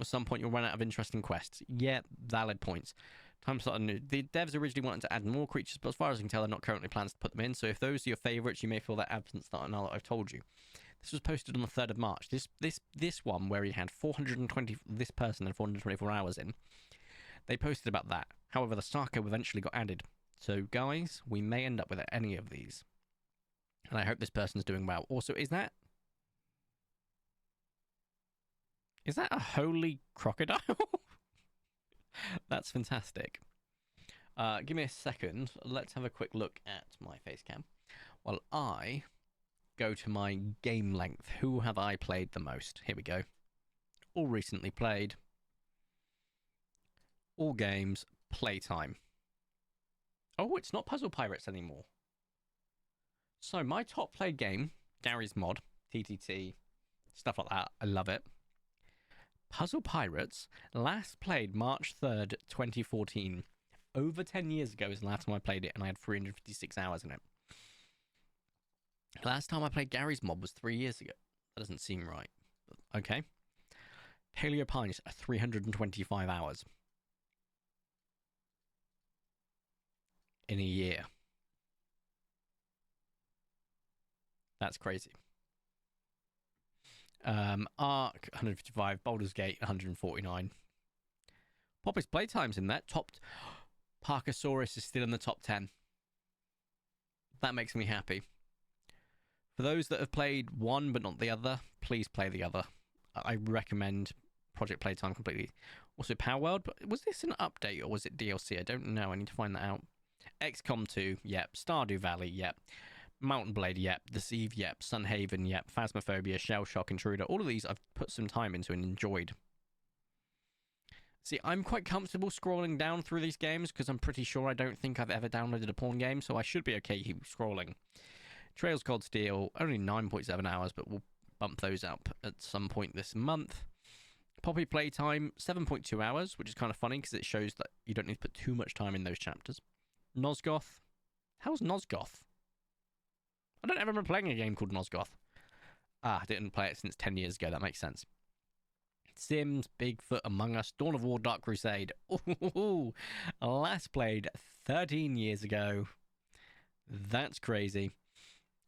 At some point, you'll run out of interesting quests. Yeah, valid points. Time slot. The devs originally wanted to add more creatures, but as far as I can tell, they're not currently plans to put them in. So if those are your favourites, you may feel that absence that now that I've told you. This was posted on the 3rd of March. This one, where he had 420, this person had 424 hours in, they posted about that. However, the Sarko eventually got added. So, guys, we may end up with any of these. And I hope this person's doing well. Also, is that a holy crocodile? That's fantastic. Give me a second. Let's have a quick look at my face cam while I go to my game length. Who have I played the most? Here we go. All recently played. All games. Playtime. Oh, it's not Puzzle Pirates anymore. So my top played game, Gary's Mod, TTT, stuff like that. I love it. Puzzle Pirates, last played March 3rd, 2014. Over 10 years ago is the last time I played it, and I had 356 hours in it. Last time I played Gary's Mod was 3 years ago. That doesn't seem right. Okay. Paleo PINES, 325 hours. In a year. That's crazy. Ark, 155. Baldur's Gate, 149. Poppy's Playtime's in that. Parkasaurus is still in the top 10. That makes me happy. For those that have played one but not the other, please play the other. I recommend Project Playtime completely. Also, Power World, but was this an update or was it DLC? I don't know. I need to find that out. XCOM 2, yep. Stardew Valley, yep. Mountain Blade, yep. Deceive, yep. Sunhaven, yep. Phasmophobia, Shell Shock, Intruder. All of these I've put some time into and enjoyed. See, I'm quite comfortable scrolling down through these games because I'm pretty sure I don't think I've ever downloaded a porn game, so I should be okay scrolling. Trails Cold Steel, only 9.7 hours, but we'll bump those up at some point this month. Poppy Playtime, 7.2 hours, which is kind of funny because it shows that you don't need to put too much time in those chapters. Nosgoth. How's Nosgoth? I don't ever remember playing a game called Nosgoth. I didn't play it since 10 years ago. That makes sense. Sims, Bigfoot, Among Us, Dawn of War, Dark Crusade. Ooh, last played 13 years ago. That's crazy.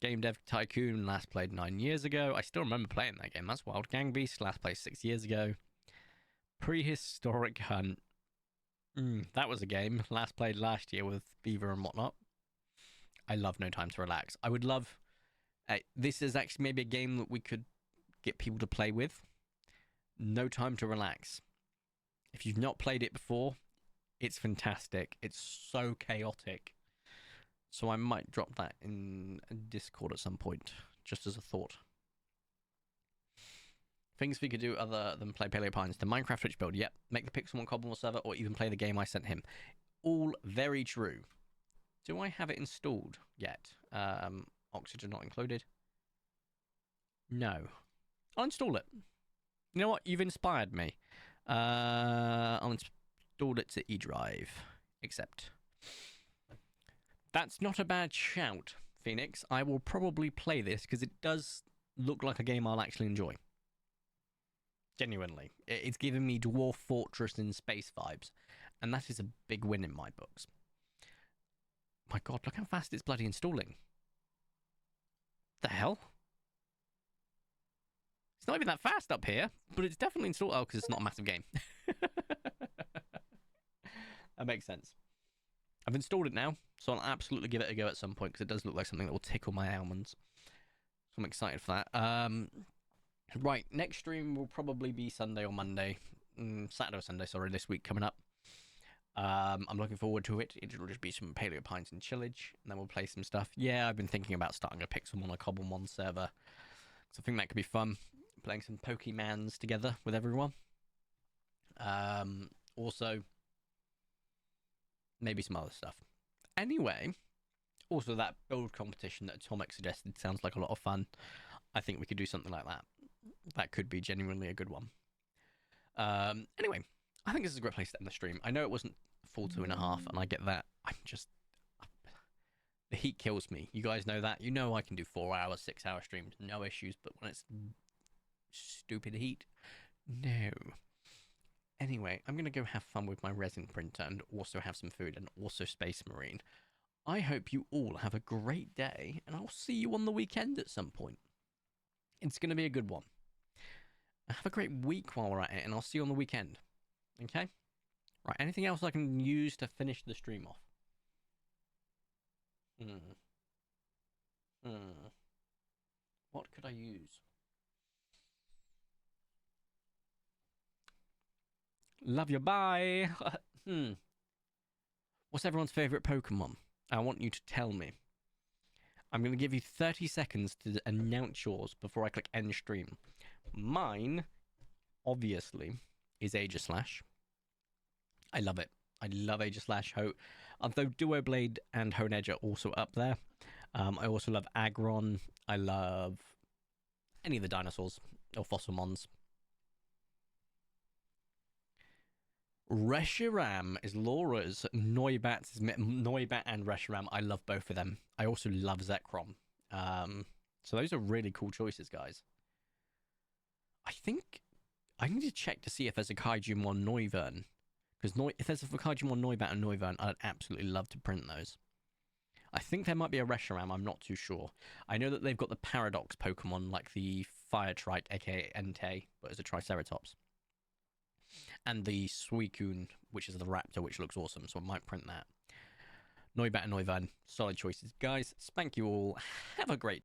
Game Dev Tycoon, last played 9 years ago. I still remember playing that game. That's wild. Gang Beast, last played 6 years ago. Prehistoric Hunt. That was a game. Last played last year with Beaver and whatnot. I love No Time to Relax. I would love... this is actually maybe a game that we could get people to play with. No Time to Relax. If you've not played it before, it's fantastic. It's so chaotic. So I might drop that in Discord at some point, just as a thought. Things we could do other than play Paleo Pines. The Minecraft Twitch build, yep. Make the Pixel 1 Cobble server, or even play the game I sent him. All very true. Do I have it installed yet? Oxygen not included. No. I'll install it. You know what? You've inspired me. I'll install it to eDrive. Accept. That's not a bad shout, Phoenix. I will probably play this because it does look like a game I'll actually enjoy. Genuinely. It's giving me Dwarf Fortress in space vibes. And that is a big win in my books. My god, look how fast it's bloody installing. The hell? It's not even that fast up here, but it's definitely installed. Oh, because it's not a massive game. That makes sense. I've installed it now, so I'll absolutely give it a go at some point, because it does look like something that will tickle my almonds. So I'm excited for that. Right, next stream will probably be Sunday or Monday. Saturday or Sunday, sorry, this week coming up. I'm looking forward to it. It'll just be some Paleo Pines and Chillage, and then we'll play some stuff. Yeah, I've been thinking about starting a Pixel on a Cobble 1 server, so I think that could be fun. Playing some Pokemans together with everyone. Also, maybe some other stuff. Anyway, also that build competition that Atomic suggested sounds like a lot of fun. I think we could do something like that. That could be genuinely a good one. Anyway, I think this is a great place to end the stream. I know it wasn't full 2.5, and I get that. The heat kills me. You guys know that. You know I can do 4 hours, 6 hour streams, no issues. But when it's stupid heat, no. Anyway, I'm going to go have fun with my resin printer and also have some food and also Space Marine. I hope you all have a great day, and I'll see you on the weekend at some point. It's going to be a good one. Have a great week while we're at it, and I'll see you on the weekend. Okay? Right, anything else I can use to finish the stream off? What could I use? Love you, bye! What's everyone's favourite Pokemon? I want you to tell me. I'm going to give you 30 seconds to announce yours before I click end stream. Mine, obviously, is Aegislash. I love it. I love Aegislash. Although Duo Blade and Honedge are also up there. I also love Aggron. I love any of the dinosaurs or Fossilmons. Reshiram is Laura's. Noibat is Noibat and Reshiram. I love both of them. I also love Zekrom. So those are really cool choices, guys. I think I need to check to see if there's a Kaijumon Noivern. Because if there's a Kaijumon Noibat and Noivern, I'd absolutely love to print those. I think there might be a Reshiram, I'm not too sure. I know that they've got the Paradox Pokemon, like the Fire Trike, aka Entei, but as a Triceratops. And the Suicune, which is the Raptor, which looks awesome, so I might print that. Noibat and Noivern, solid choices. Guys, spank you all. Have a great